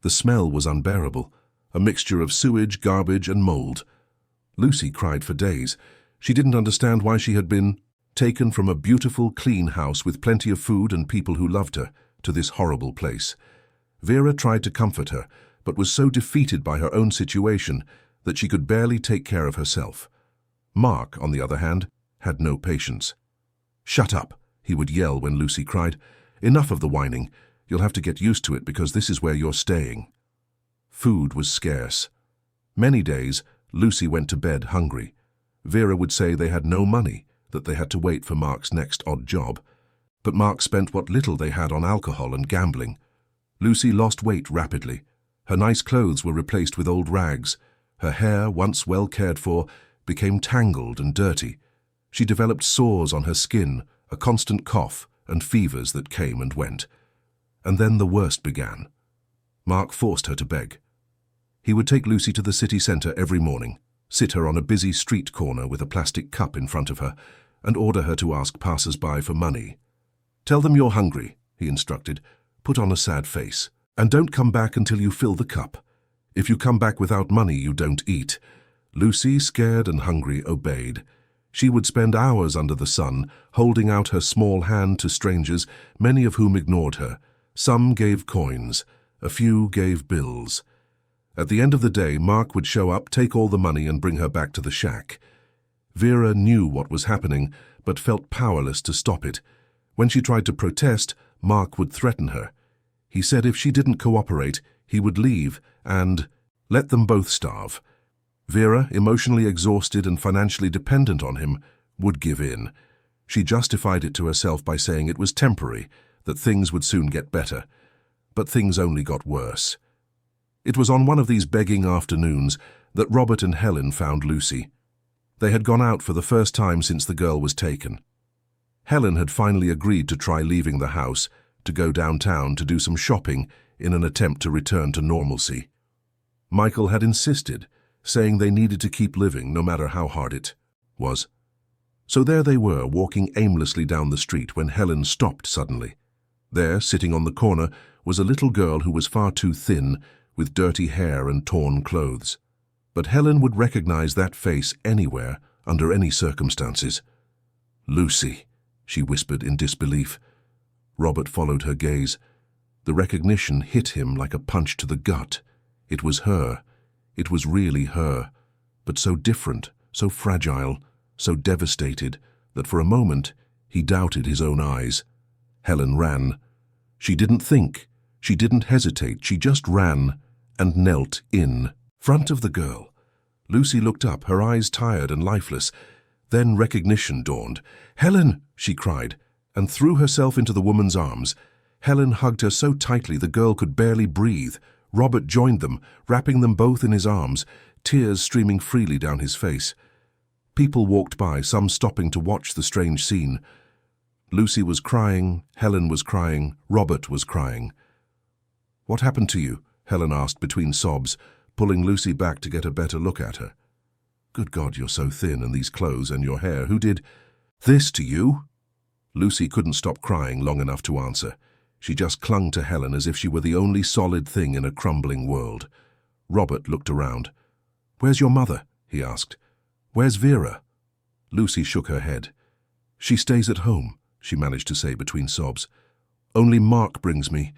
The smell was unbearable, a mixture of sewage, garbage, and mold. Lucy cried for days. She didn't understand why she had been taken from a beautiful, clean house with plenty of food and people who loved her to this horrible place. Vera tried to comfort her, but was so defeated by her own situation that she could barely take care of herself. Mark, on the other hand, had no patience. "Shut up," he would yell when Lucy cried. "Enough of the whining. You'll have to get used to it because this is where you're staying." Food was scarce. Many days, Lucy went to bed hungry. Vera would say they had no money, that they had to wait for Mark's next odd job. But Mark spent what little they had on alcohol and gambling. Lucy lost weight rapidly. Her nice clothes were replaced with old rags. Her hair, once well cared for, became tangled and dirty. She developed sores on her skin, a constant cough, and fevers that came and went. And then the worst began. Mark forced her to beg. He would take Lucy to the city centre every morning, sit her on a busy street corner with a plastic cup in front of her, and order her to ask passers-by for money. "Tell them you're hungry," he instructed. "Put on a sad face. And don't come back until you fill the cup. If you come back without money, you don't eat." Lucy, scared and hungry, obeyed. She would spend hours under the sun, holding out her small hand to strangers, many of whom ignored her. Some gave coins, a few gave bills. At the end of the day, Mark would show up, take all the money, and bring her back to the shack. Vera knew what was happening, but felt powerless to stop it. When she tried to protest, Mark would threaten her. He said if she didn't cooperate, he would leave and let them both starve. Vera, emotionally exhausted and financially dependent on him, would give in. She justified it to herself by saying it was temporary, that things would soon get better. But things only got worse. It was on one of these begging afternoons that Robert and Helen found Lucy. They had gone out for the first time since the girl was taken. Helen had finally agreed to try leaving the house, to go downtown to do some shopping in an attempt to return to normalcy. Michael had insisted, saying they needed to keep living no matter how hard it was. So there they were, walking aimlessly down the street when Helen stopped suddenly. There, sitting on the corner, was a little girl who was far too thin, with dirty hair and torn clothes. But Helen would recognize that face anywhere, under any circumstances. "Lucy," she whispered in disbelief. Robert followed her gaze. The recognition hit him like a punch to the gut. It was her. It was really her, but so different, so fragile, so devastated, that for a moment he doubted his own eyes. Helen ran. She didn't think. She didn't hesitate. She just ran and knelt in front of the girl. Lucy looked up, her eyes tired and lifeless. Then recognition dawned. "Helen!" she cried, and threw herself into the woman's arms. Helen hugged her so tightly the girl could barely breathe. Robert joined them, wrapping them both in his arms, tears streaming freely down his face. People walked by, some stopping to watch the strange scene. Lucy was crying, Helen was crying, Robert was crying. "What happened to you?" Helen asked between sobs, pulling Lucy back to get a better look at her. "Good God, you're so thin, and these clothes and your hair. Who did this to you?" Lucy couldn't stop crying long enough to answer. She just clung to Helen as if she were the only solid thing in a crumbling world. Robert looked around. "Where's your mother?" he asked. "Where's Vera?" Lucy shook her head. "She stays at home," she managed to say between sobs. "Only Mark brings me.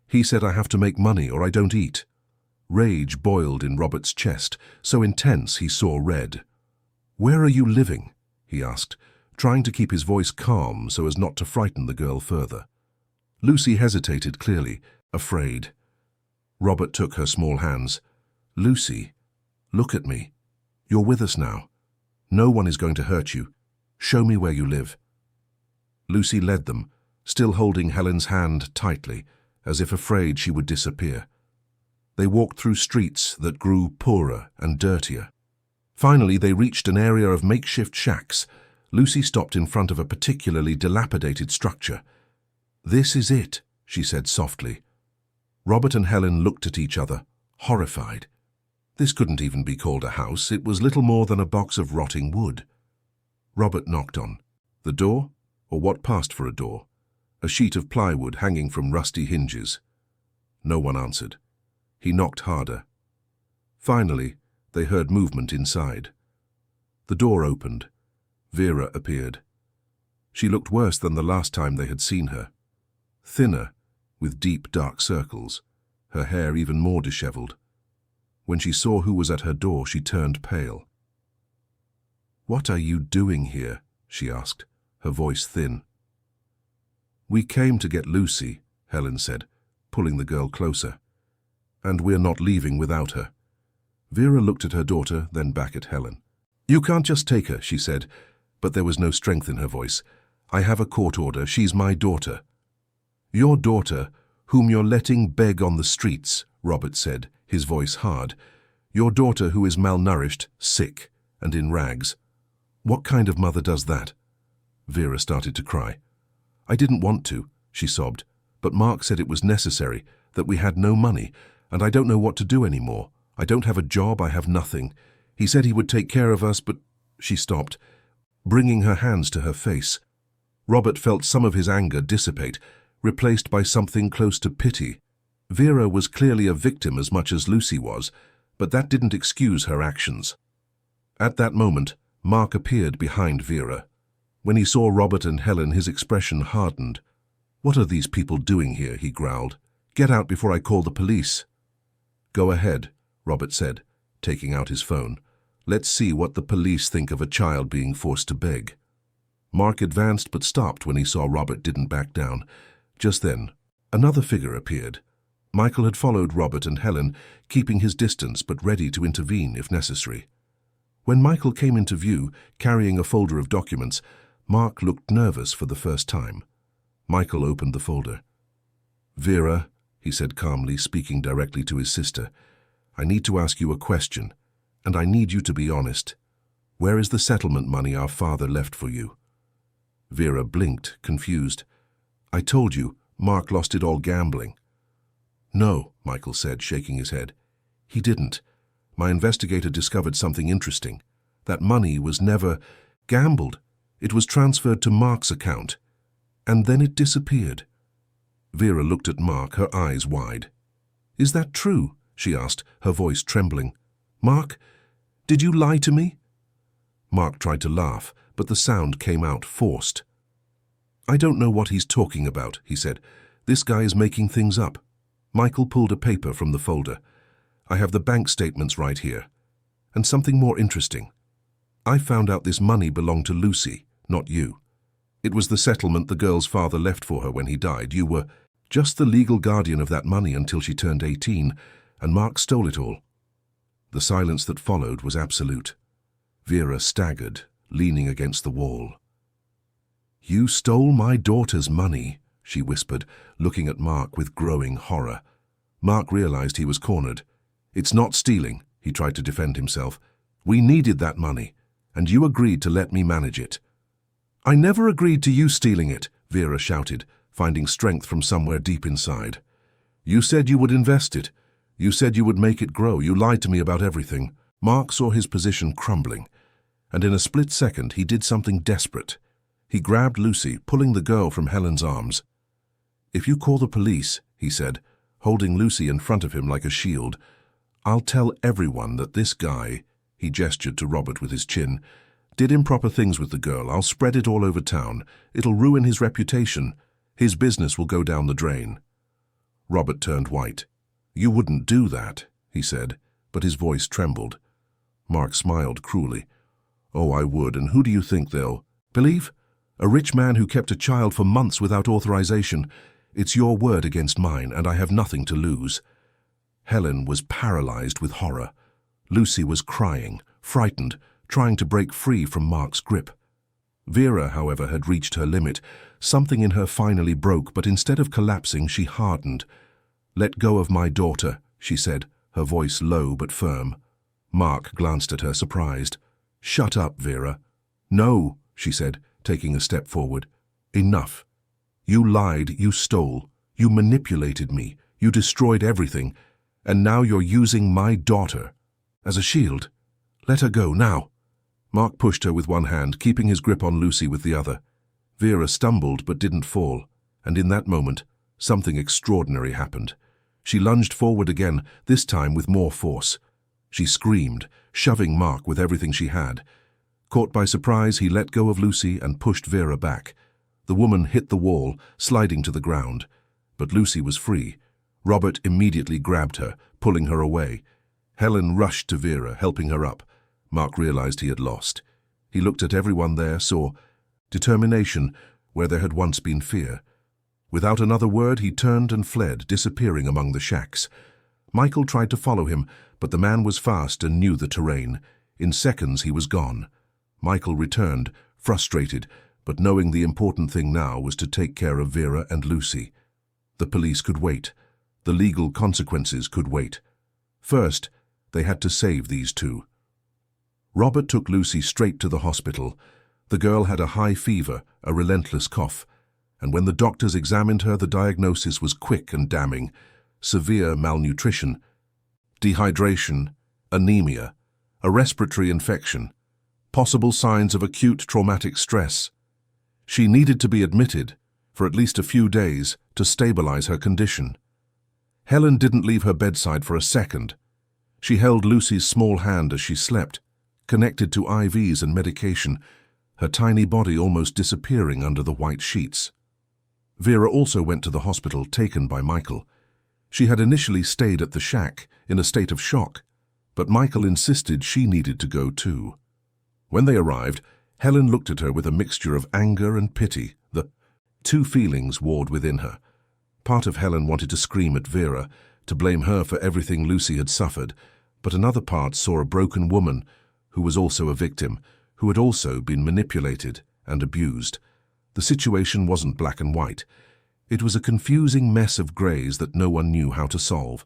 He said I have to make money or I don't eat." Rage boiled in Robert's chest, so intense he saw red. "Where are you living?" he asked, trying to keep his voice calm so as not to frighten the girl further. Lucy hesitated clearly, afraid. Robert took her small hands. "Lucy, look at me. You're with us now. No one is going to hurt you. Show me where you live." Lucy led them, still holding Helen's hand tightly, as if afraid she would disappear. They walked through streets that grew poorer and dirtier. Finally, they reached an area of makeshift shacks. Lucy stopped in front of a particularly dilapidated structure. "This is it," she said softly. Robert and Helen looked at each other, horrified. This couldn't even be called a house. It was little more than a box of rotting wood. Robert knocked on the door, or what passed for a door, a sheet of plywood hanging from rusty hinges. No one answered. He knocked harder. Finally, they heard movement inside. The door opened. Vera appeared. She looked worse than the last time they had seen her. Thinner, with deep dark circles, her hair even more disheveled. When she saw who was at her door, she turned pale. "What are you doing here?" she asked, her voice thin. "We came to get Lucy," Helen said, pulling the girl closer. "And we're not leaving without her." Vera looked at her daughter, then back at Helen. "You can't just take her," she said, but there was no strength in her voice. "I have a court order. She's my daughter." "Your daughter, whom you're letting beg on the streets," Robert said, his voice hard. "Your daughter who is malnourished, sick, and in rags. What kind of mother does that?" Vera started to cry. "I didn't want to," she sobbed, "but Mark said it was necessary, that we had no money, and I don't know what to do anymore. I don't have a job, I have nothing. He said he would take care of us, but—" She stopped, bringing her hands to her face. Robert felt some of his anger dissipate, replaced by something close to pity. Vera was clearly a victim as much as Lucy was, but that didn't excuse her actions. At that moment, Mark appeared behind Vera. When he saw Robert and Helen, his expression hardened. "What are these people doing here?" he growled. "Get out before I call the police." "Go ahead," Robert said, taking out his phone. "Let's see what the police think of a child being forced to beg." Mark advanced but stopped when he saw Robert didn't back down. Just then, another figure appeared. Michael had followed Robert and Helen, keeping his distance but ready to intervene if necessary. When Michael came into view, carrying a folder of documents, Mark looked nervous for the first time. Michael opened the folder. "Vera," he said calmly, speaking directly to his sister, "I need to ask you a question, and I need you to be honest. Where is the settlement money our father left for you?" Vera blinked, confused. "I told you, Mark lost it all gambling." "No," Michael said, shaking his head. "He didn't. My investigator discovered something interesting. That money was never gambled. It was transferred to Mark's account. And then it disappeared." Vera looked at Mark, her eyes wide. "Is that true?" she asked, her voice trembling. "Mark, did you lie to me?" Mark tried to laugh, but the sound came out forced. "I don't know what he's talking about," he said. "This guy is making things up." Michael pulled a paper from the folder. "I have the bank statements right here. And something more interesting. I found out this money belonged to Lucy, not you. It was the settlement the girl's father left for her when he died. You were just the legal guardian of that money until she turned 18, and Mark stole it all." The silence that followed was absolute. Vera staggered, leaning against the wall. "You stole my daughter's money," she whispered, looking at Mark with growing horror. Mark realized he was cornered. "It's not stealing," he tried to defend himself. "We needed that money, and you agreed to let me manage it." "I never agreed to you stealing it," Vera shouted, finding strength from somewhere deep inside. "You said you would invest it. You said you would make it grow. You lied to me about everything." Mark saw his position crumbling, and in a split second he did something desperate. He grabbed Lucy, pulling the girl from Helen's arms. "If you call the police," he said, holding Lucy in front of him like a shield, "I'll tell everyone that this guy," he gestured to Robert with his chin, "did improper things with the girl. I'll spread it all over town. It'll ruin his reputation. His business will go down the drain." Robert turned white. "You wouldn't do that," he said, but his voice trembled. Mark smiled cruelly. "Oh, I would, and who do you think they'll believe? A rich man who kept a child for months without authorization. It's your word against mine, and I have nothing to lose." Helen was paralyzed with horror. Lucy was crying, frightened, trying to break free from Mark's grip. Vera, however, had reached her limit. Something in her finally broke, but instead of collapsing, she hardened. "Let go of my daughter," she said, her voice low but firm. Mark glanced at her, surprised. "Shut up, Vera." "No," she said, taking a step forward. "Enough. You lied, you stole, you manipulated me, you destroyed everything, and now you're using my daughter as a shield. Let her go, now." Mark pushed her with one hand, keeping his grip on Lucy with the other. Vera stumbled but didn't fall, and in that moment, something extraordinary happened. She lunged forward again, this time with more force. She screamed, shoving Mark with everything she had. Caught by surprise, he let go of Lucy and pushed Vera back. The woman hit the wall, sliding to the ground. But Lucy was free. Robert immediately grabbed her, pulling her away. Helen rushed to Vera, helping her up. Mark realized he had lost. He looked at everyone there, saw determination where there had once been fear. Without another word, he turned and fled, disappearing among the shacks. Michael tried to follow him, but the man was fast and knew the terrain. In seconds, he was gone. Michael returned, frustrated, but knowing the important thing now was to take care of Vera and Lucy. The police could wait. The legal consequences could wait. First, they had to save these two. Robert took Lucy straight to the hospital. The girl had a high fever, a relentless cough, and when the doctors examined her, the diagnosis was quick and damning: severe malnutrition, dehydration, anemia, a respiratory infection, possible signs of acute traumatic stress. She needed to be admitted for at least a few days to stabilize her condition. Helen didn't leave her bedside for a second. She held Lucy's small hand as she slept, connected to IVs and medication, her tiny body almost disappearing under the white sheets. Vera also went to the hospital, taken by Michael. She had initially stayed at the shack, in a state of shock, but Michael insisted she needed to go too. When they arrived, Helen looked at her with a mixture of anger and pity. The two feelings warred within her. Part of Helen wanted to scream at Vera, to blame her for everything Lucy had suffered, but another part saw a broken woman who was also a victim, who had also been manipulated and abused. The situation wasn't black and white. It was a confusing mess of greys that no one knew how to solve.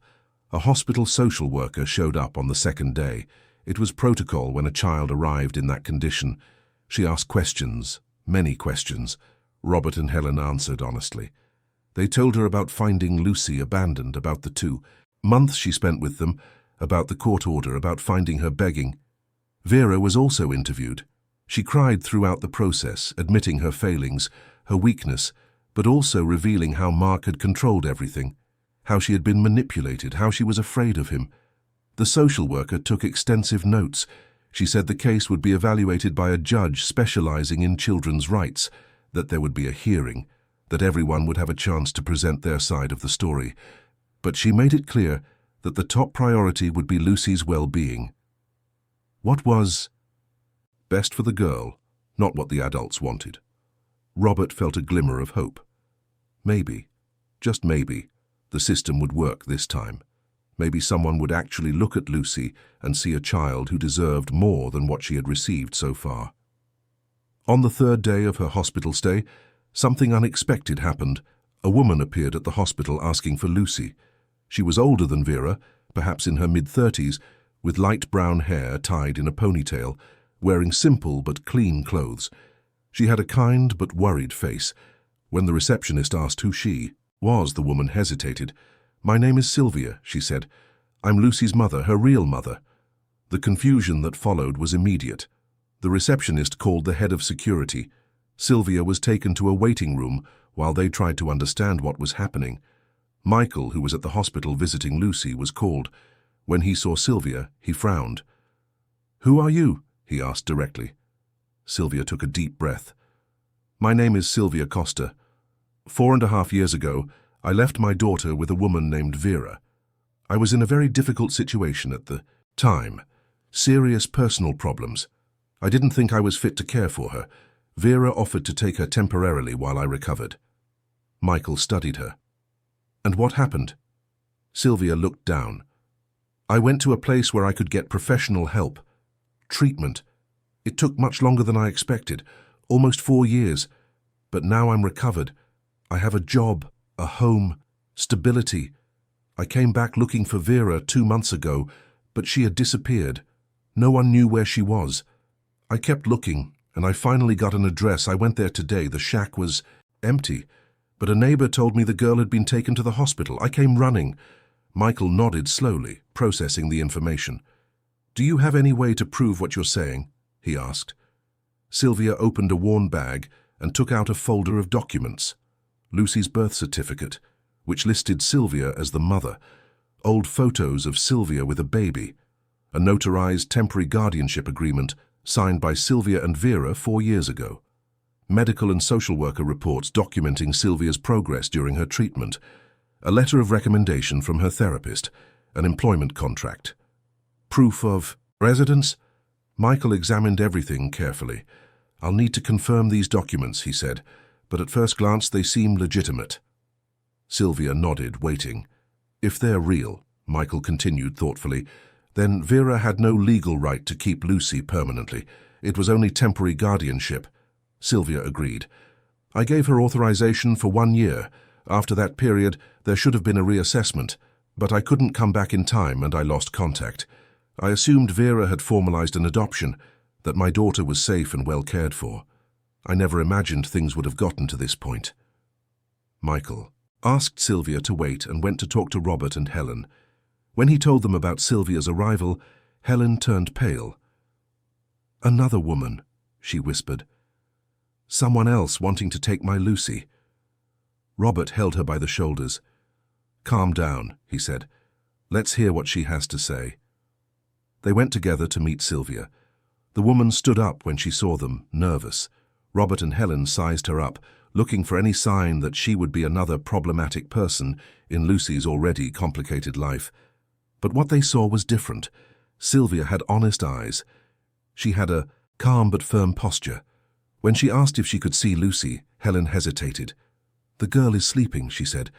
A hospital social worker showed up on the second day. It was protocol when a child arrived in that condition. She asked questions, many questions. Robert and Helen answered honestly. They told her about finding Lucy abandoned, about the 2 months she spent with them, about the court order, about finding her begging. Vera was also interviewed. She cried throughout the process, admitting her failings, her weakness, but also revealing how Mark had controlled everything, how she had been manipulated, how she was afraid of him. The social worker took extensive notes. She said the case would be evaluated by a judge specializing in children's rights, that there would be a hearing, that everyone would have a chance to present their side of the story. But she made it clear that the top priority would be Lucy's well-being. What was best for the girl, not what the adults wanted. Robert felt a glimmer of hope. Maybe, just maybe, the system would work this time. Maybe someone would actually look at Lucy and see a child who deserved more than what she had received so far. On the third day of her hospital stay, something unexpected happened. A woman appeared at the hospital asking for Lucy. She was older than Vera, perhaps in her mid-30s, with light brown hair tied in a ponytail, wearing simple but clean clothes. She had a kind but worried face. When the receptionist asked who she was, the woman hesitated. "My name is Sylvia," she said. "I'm Lucy's mother, her real mother." The confusion that followed was immediate. The receptionist called the head of security. Sylvia was taken to a waiting room while they tried to understand what was happening. Michael, who was at the hospital visiting Lucy, was called. When he saw Sylvia, he frowned. "Who are you?" he asked directly. Sylvia took a deep breath. "My name is Sylvia Costa. 4.5 years ago, I left my daughter with a woman named Vera. I was in a very difficult situation at the time. Serious personal problems. I didn't think I was fit to care for her. Vera offered to take her temporarily while I recovered." Michael studied her. "And what happened?" Sylvia looked down. "I went to a place where I could get professional help. Treatment. It took much longer than I expected, almost 4 years. But now I'm recovered. I have a job, a home, stability. I came back looking for Vera 2 months ago, but she had disappeared. No one knew where she was. I kept looking, and I finally got an address. I went there today. The shack was empty, but a neighbor told me the girl had been taken to the hospital. I came running. Michael nodded slowly, processing the information. Do you have any way to prove what you're saying? He asked. Sylvia opened a worn bag and took out a folder of documents. Lucy's birth certificate, which listed Sylvia as the mother, old photos of Sylvia with a baby, a notarized temporary guardianship agreement signed by Sylvia and Vera 4 years ago, medical and social worker reports documenting Sylvia's progress during her treatment, a letter of recommendation from her therapist, an employment contract. Proof of residence? Michael examined everything carefully. I'll need to confirm these documents, he said, but at first glance they seem legitimate. Sylvia nodded, waiting. If they're real, Michael continued thoughtfully, then Vera had no legal right to keep Lucy permanently. It was only temporary guardianship. Sylvia agreed. I gave her authorization for 1 year. After that period, there should have been a reassessment, but I couldn't come back in time and I lost contact. I assumed Vera had formalized an adoption, that my daughter was safe and well cared for. I never imagined things would have gotten to this point. Michael asked Sylvia to wait and went to talk to Robert and Helen. When he told them about Sylvia's arrival, Helen turned pale. Another woman, she whispered. Someone else wanting to take my Lucy. Robert held her by the shoulders. Calm down, he said. Let's hear what she has to say. They went together to meet Sylvia. The woman stood up when she saw them, nervous. Robert and Helen sized her up, looking for any sign that she would be another problematic person in Lucy's already complicated life. But what they saw was different. Sylvia had honest eyes. She had a calm but firm posture. When she asked if she could see Lucy, Helen hesitated. The girl is sleeping, she said,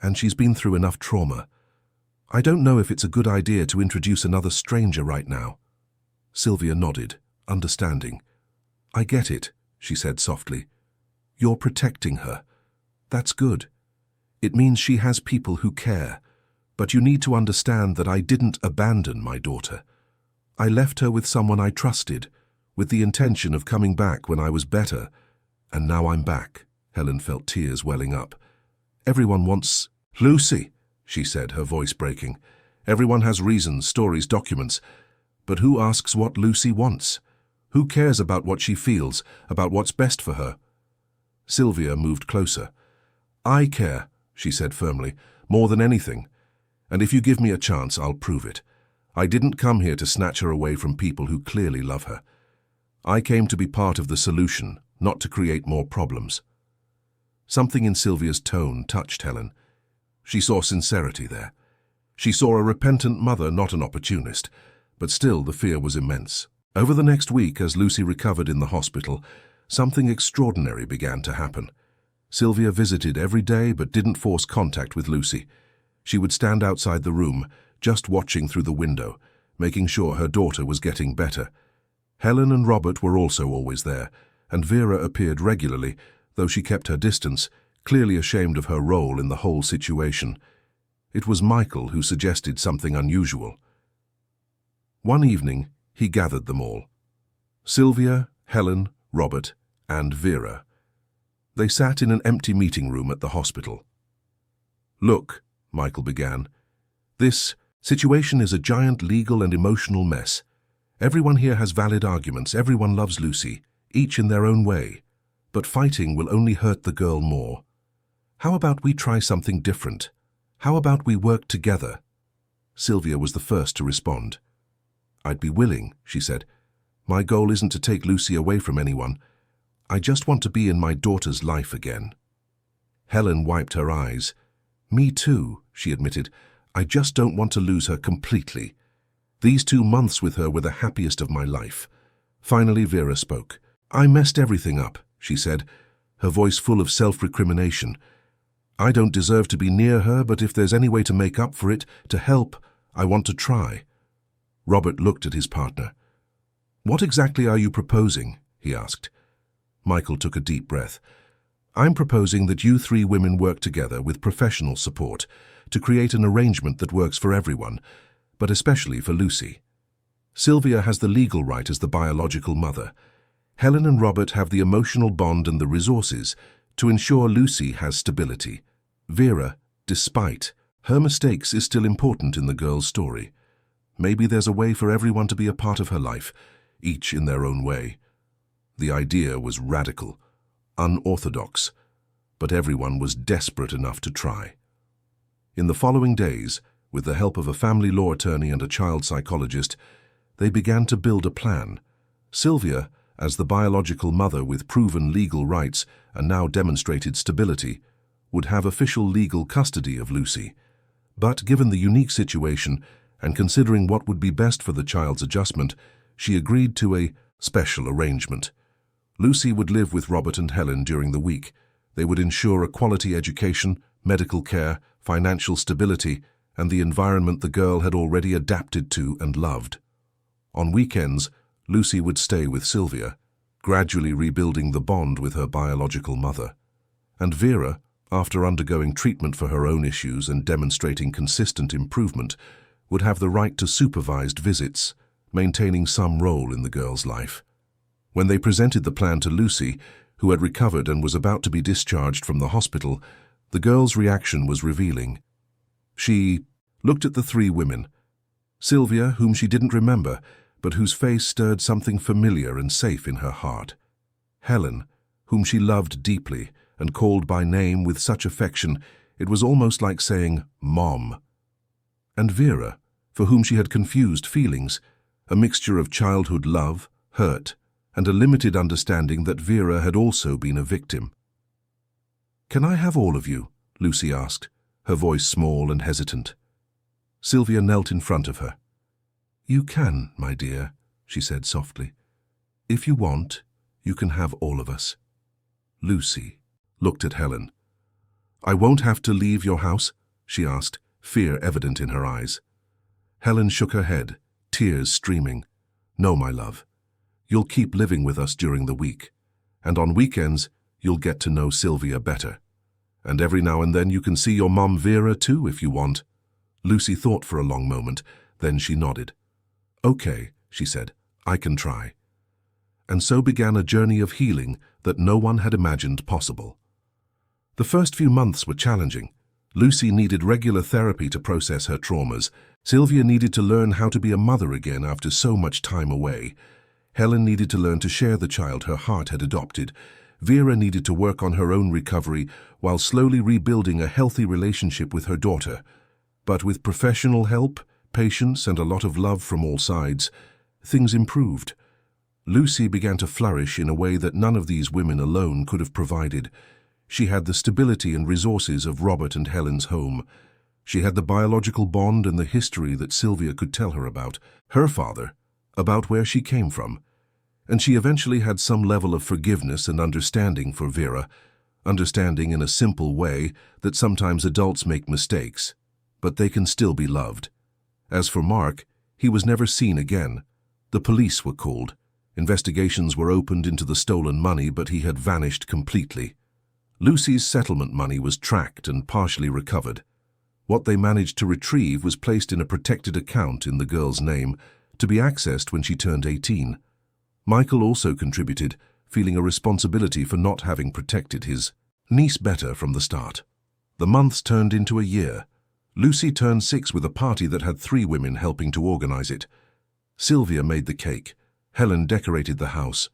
and she's been through enough trauma. I don't know if it's a good idea to introduce another stranger right now. Sylvia nodded, understanding. I get it, she said softly. You're protecting her. That's good. It means she has people who care. But you need to understand that I didn't abandon my daughter. I left her with someone I trusted, with the intention of coming back when I was better. And now I'm back. Helen felt tears welling up. Everyone wants Lucy, she said, her voice breaking. Everyone has reasons, stories, documents. But who asks what Lucy wants? Who cares about what she feels, about what's best for her? Sylvia moved closer. I care, she said firmly, more than anything. And if you give me a chance, I'll prove it. I didn't come here to snatch her away from people who clearly love her. I came to be part of the solution, not to create more problems. Something in Sylvia's tone touched Helen. She saw sincerity there. She saw a repentant mother, not an opportunist, but still the fear was immense. Over the next week, as Lucy recovered in the hospital, something extraordinary began to happen. Sylvia visited every day but didn't force contact with Lucy. She would stand outside the room, just watching through the window, making sure her daughter was getting better. Helen and Robert were also always there, and Vera appeared regularly, though she kept her distance, clearly ashamed of her role in the whole situation. It was Michael who suggested something unusual. One evening, he gathered them all. Sylvia, Helen, Robert, and Vera. They sat in an empty meeting room at the hospital. Look, Michael began, this situation is a giant legal and emotional mess. Everyone here has valid arguments, everyone loves Lucy, each in their own way. But fighting will only hurt the girl more. How about we try something different? How about we work together? Sylvia was the first to respond. I'd be willing, she said. My goal isn't to take Lucy away from anyone. I just want to be in my daughter's life again. Helen wiped her eyes. Me too, she admitted. I just don't want to lose her completely. These 2 months with her were the happiest of my life. Finally, Vera spoke. I messed everything up, she said, her voice full of self-recrimination. I don't deserve to be near her, but if there's any way to make up for it, to help, I want to try. Robert looked at his partner. What exactly are you proposing? He asked. Michael took a deep breath. I'm proposing that you three women work together with professional support to create an arrangement that works for everyone, but especially for Lucy. Sylvia has the legal right as the biological mother. Helen and Robert have the emotional bond and the resources to ensure Lucy has stability. Vera, despite her mistakes, is still important in the girl's story. Maybe there's a way for everyone to be a part of her life, each in their own way. The idea was radical, unorthodox, but everyone was desperate enough to try. In the following days, with the help of a family law attorney and a child psychologist, they began to build a plan. Sylvia, as the biological mother with proven legal rights and now demonstrated stability, would have official legal custody of Lucy. But given the unique situation and considering what would be best for the child's adjustment, she agreed to a special arrangement. Lucy would live with Robert and Helen during the week. They would ensure a quality education, medical care, financial stability, and the environment the girl had already adapted to and loved. On weekends, Lucy would stay with Sylvia, gradually rebuilding the bond with her biological mother. And Vera, after undergoing treatment for her own issues and demonstrating consistent improvement, would have the right to supervised visits, maintaining some role in the girl's life. When they presented the plan to Lucy, who had recovered and was about to be discharged from the hospital, the girl's reaction was revealing. She looked at the three women. Sylvia, whom she didn't remember, but whose face stirred something familiar and safe in her heart. Helen, whom she loved deeply and called by name with such affection it was almost like saying, "Mom." And Vera, for whom she had confused feelings, a mixture of childhood love, hurt, and a limited understanding that Vera had also been a victim. "Can I have all of you?" Lucy asked, her voice small and hesitant. Sylvia knelt in front of her. "You can, my dear," she said softly. "If you want, you can have all of us." Lucy looked at Helen. "I won't have to leave your house?" she asked, fear evident in her eyes. Helen shook her head, tears streaming. "No, my love. You'll keep living with us during the week, and on weekends you'll get to know Sylvia better. And every now and then you can see your mom Vera too if you want." Lucy thought for a long moment, then she nodded. "Okay," she said, "I can try." And so began a journey of healing that no one had imagined possible. The first few months were challenging. Lucy needed regular therapy to process her traumas. Sylvia needed to learn how to be a mother again after so much time away. Helen needed to learn to share the child her heart had adopted. Vera needed to work on her own recovery while slowly rebuilding a healthy relationship with her daughter. But with professional help, patience, and a lot of love from all sides, things improved. Lucy began to flourish in a way that none of these women alone could have provided. She had the stability and resources of Robert and Helen's home. She had the biological bond and the history that Sylvia could tell her about, her father, about where she came from. And she eventually had some level of forgiveness and understanding for Vera, understanding in a simple way that sometimes adults make mistakes, but they can still be loved. As for Mark, he was never seen again. The police were called. Investigations were opened into the stolen money, but he had vanished completely. Lucy's settlement money was tracked and partially recovered. What they managed to retrieve was placed in a protected account in the girl's name to be accessed when she turned 18. Michael also contributed, feeling a responsibility for not having protected his niece better from the start. The months turned into a year. Lucy turned 6 with a party that had 3 women helping to organize it. Sylvia made the cake. Helen decorated the house.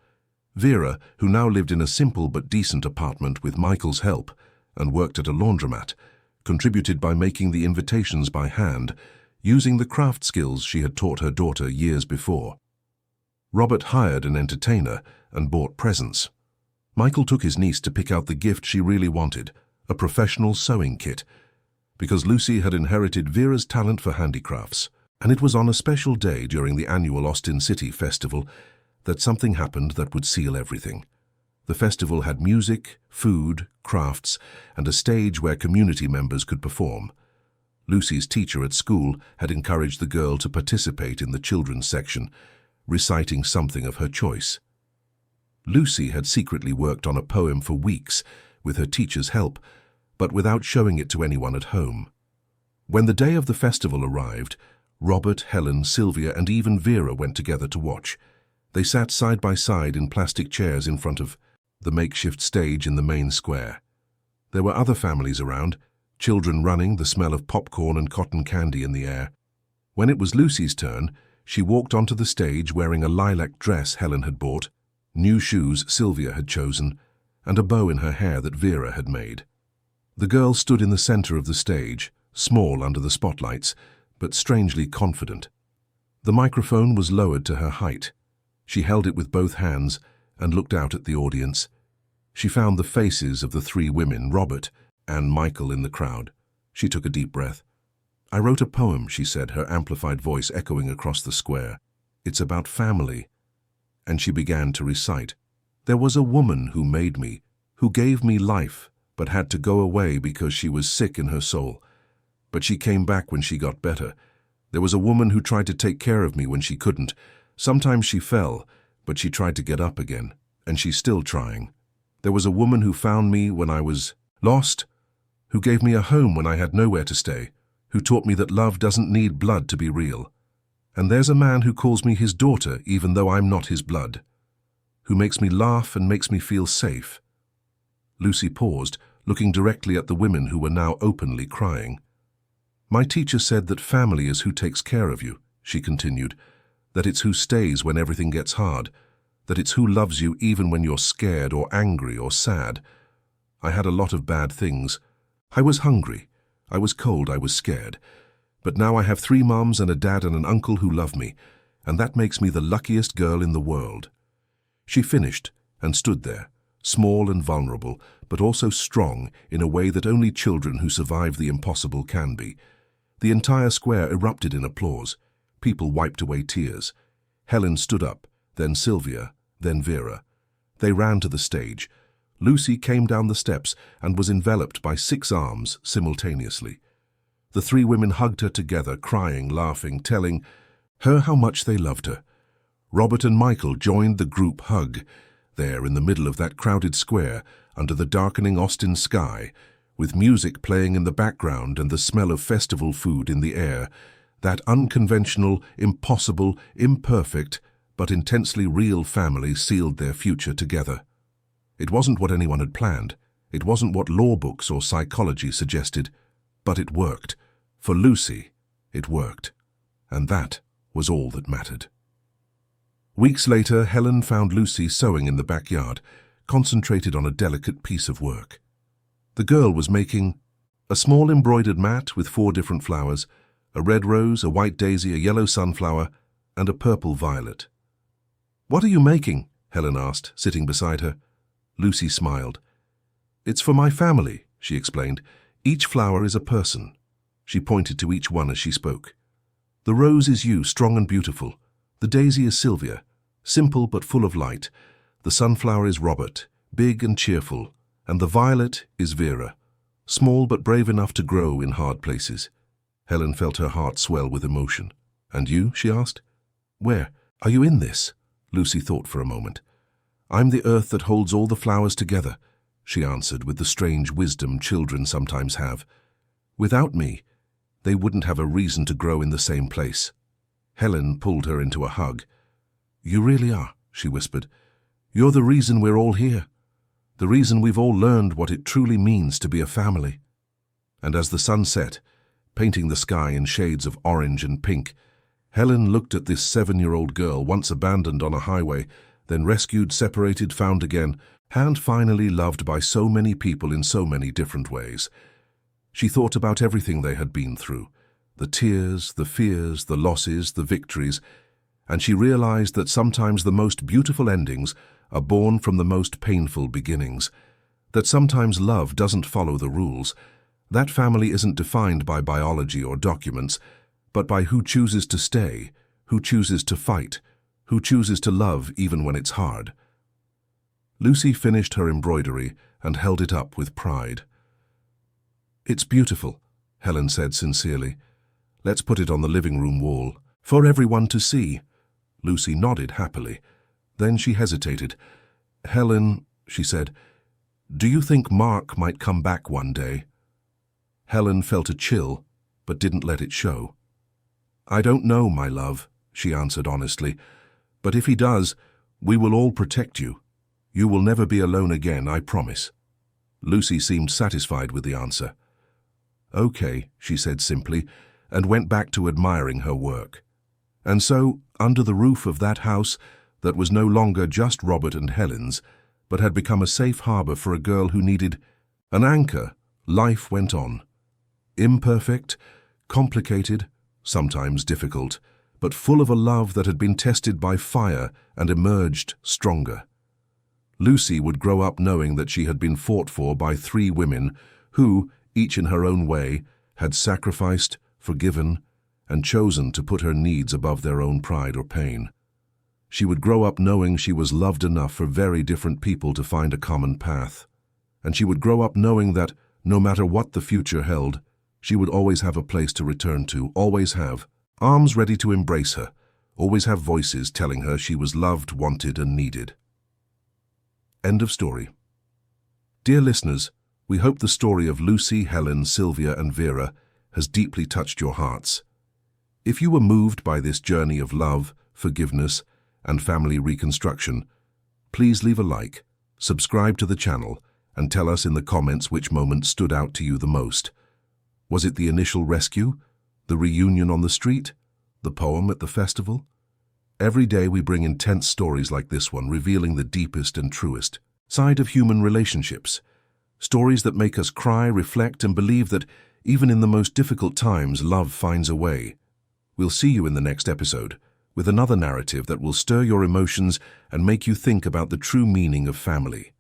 Vera, who now lived in a simple but decent apartment with Michael's help and worked at a laundromat, contributed by making the invitations by hand, using the craft skills she had taught her daughter years before. Robert hired an entertainer and bought presents. Michael took his niece to pick out the gift she really wanted, a professional sewing kit, because Lucy had inherited Vera's talent for handicrafts. And it was on a special day during the annual Austin City Festival that something happened that would seal everything. The festival had music, food, crafts, and a stage where community members could perform. Lucy's teacher at school had encouraged the girl to participate in the children's section, reciting something of her choice. Lucy had secretly worked on a poem for weeks, with her teacher's help, but without showing it to anyone at home. When the day of the festival arrived, Robert, Helen, Sylvia, and even Vera went together to watch. They sat side by side in plastic chairs in front of the makeshift stage in the main square. There were other families around, children running, the smell of popcorn and cotton candy in the air. When it was Lucy's turn, she walked onto the stage wearing a lilac dress Helen had bought, new shoes Sylvia had chosen, and a bow in her hair that Vera had made. The girl stood in the center of the stage, small under the spotlights, but strangely confident. The microphone was lowered to her height. She held it with both hands and looked out at the audience. She found the faces of the three women, Robert and Michael, in the crowd. She took a deep breath. "I wrote a poem," she said, her amplified voice echoing across the square. "It's about family." And she began to recite. "There was a woman who made me, who gave me life, but had to go away because she was sick in her soul. But she came back when she got better. There was a woman who tried to take care of me when she couldn't. Sometimes she fell, but she tried to get up again, and she's still trying. There was a woman who found me when I was lost, who gave me a home when I had nowhere to stay, who taught me that love doesn't need blood to be real. And there's a man who calls me his daughter even though I'm not his blood, who makes me laugh and makes me feel safe." Lucy paused, looking directly at the women who were now openly crying. "My teacher said that family is who takes care of you," she continued, "that it's who stays when everything gets hard, that it's who loves you even when you're scared or angry or sad. I had a lot of bad things. I was hungry, I was cold, I was scared. But now I have 3 moms and a dad and an uncle who love me, and that makes me the luckiest girl in the world." She finished and stood there, small and vulnerable, but also strong in a way that only children who survive the impossible can be. The entire square erupted in applause. People wiped away tears. Helen stood up, then Sylvia, then Vera. They ran to the stage. Lucy came down the steps and was enveloped by 6 arms simultaneously. The 3 women hugged her together, crying, laughing, telling her how much they loved her. Robert and Michael joined the group hug, there in the middle of that crowded square, under the darkening Austin sky, with music playing in the background and the smell of festival food in the air. That unconventional, impossible, imperfect, but intensely real family sealed their future together. It wasn't what anyone had planned. It wasn't what law books or psychology suggested. But it worked. For Lucy, it worked. And that was all that mattered. Weeks later, Helen found Lucy sewing in the backyard, concentrated on a delicate piece of work. The girl was making a small embroidered mat with 4 different flowers, a red rose, a white daisy, a yellow sunflower, and a purple violet. "What are you making?" Helen asked, sitting beside her. Lucy smiled. "It's for my family," she explained. "Each flower is a person." She pointed to each one as she spoke. "The rose is you, strong and beautiful. The daisy is Sylvia, simple but full of light. The sunflower is Robert, big and cheerful. And the violet is Vera, small but brave enough to grow in hard places." Helen felt her heart swell with emotion. "And you?" she asked. "Where? Are you in this?" Lucy thought for a moment. "I'm the earth that holds all the flowers together," she answered with the strange wisdom children sometimes have. "Without me, they wouldn't have a reason to grow in the same place." Helen pulled her into a hug. "You really are," she whispered. "You're the reason we're all here. The reason we've all learned what it truly means to be a family." And as the sun set, painting the sky in shades of orange and pink, Helen looked at this 7-year-old girl, once abandoned on a highway, then rescued, separated, found again, and finally loved by so many people in so many different ways. She thought about everything they had been through, the tears, the fears, the losses, the victories, and she realized that sometimes the most beautiful endings are born from the most painful beginnings, that sometimes love doesn't follow the rules. That family isn't defined by biology or documents, but by who chooses to stay, who chooses to fight, who chooses to love even when it's hard. Lucy finished her embroidery and held it up with pride. "It's beautiful," Helen said sincerely. "Let's put it on the living room wall, for everyone to see." Lucy nodded happily. Then she hesitated. "Helen," she said, Do you think Mark might come back one day? Helen felt a chill, but didn't let it show. I don't know, my love, she answered honestly, but if he does, we will all protect you. You will never be alone again, I promise. Lucy seemed satisfied with the answer. Okay, she said simply, and went back to admiring her work. And so, under the roof of that house that was no longer just Robert and Helen's, but had become a safe harbor for a girl who needed an anchor, life went on. Imperfect, complicated, sometimes difficult, but full of a love that had been tested by fire and emerged stronger. Lucy would grow up knowing that she had been fought for by 3 women who, each in her own way, had sacrificed, forgiven, and chosen to put her needs above their own pride or pain. She would grow up knowing she was loved enough for very different people to find a common path. And she would grow up knowing that, no matter what the future held, she would always have a place to return to, always have arms ready to embrace her, always have voices telling her she was loved, wanted, and needed. End of story. Dear listeners, we hope the story of Lucy, Helen, Sylvia, and Vera has deeply touched your hearts. If you were moved by this journey of love, forgiveness, and family reconstruction, please leave a like, subscribe to the channel, and tell us in the comments which moment stood out to you the most. Was it the initial rescue, the reunion on the street, the poem at the festival? Every day we bring intense stories like this one, revealing the deepest and truest side of human relationships. Stories that make us cry, reflect, and believe that even in the most difficult times, love finds a way. We'll see you in the next episode, with another narrative that will stir your emotions and make you think about the true meaning of family.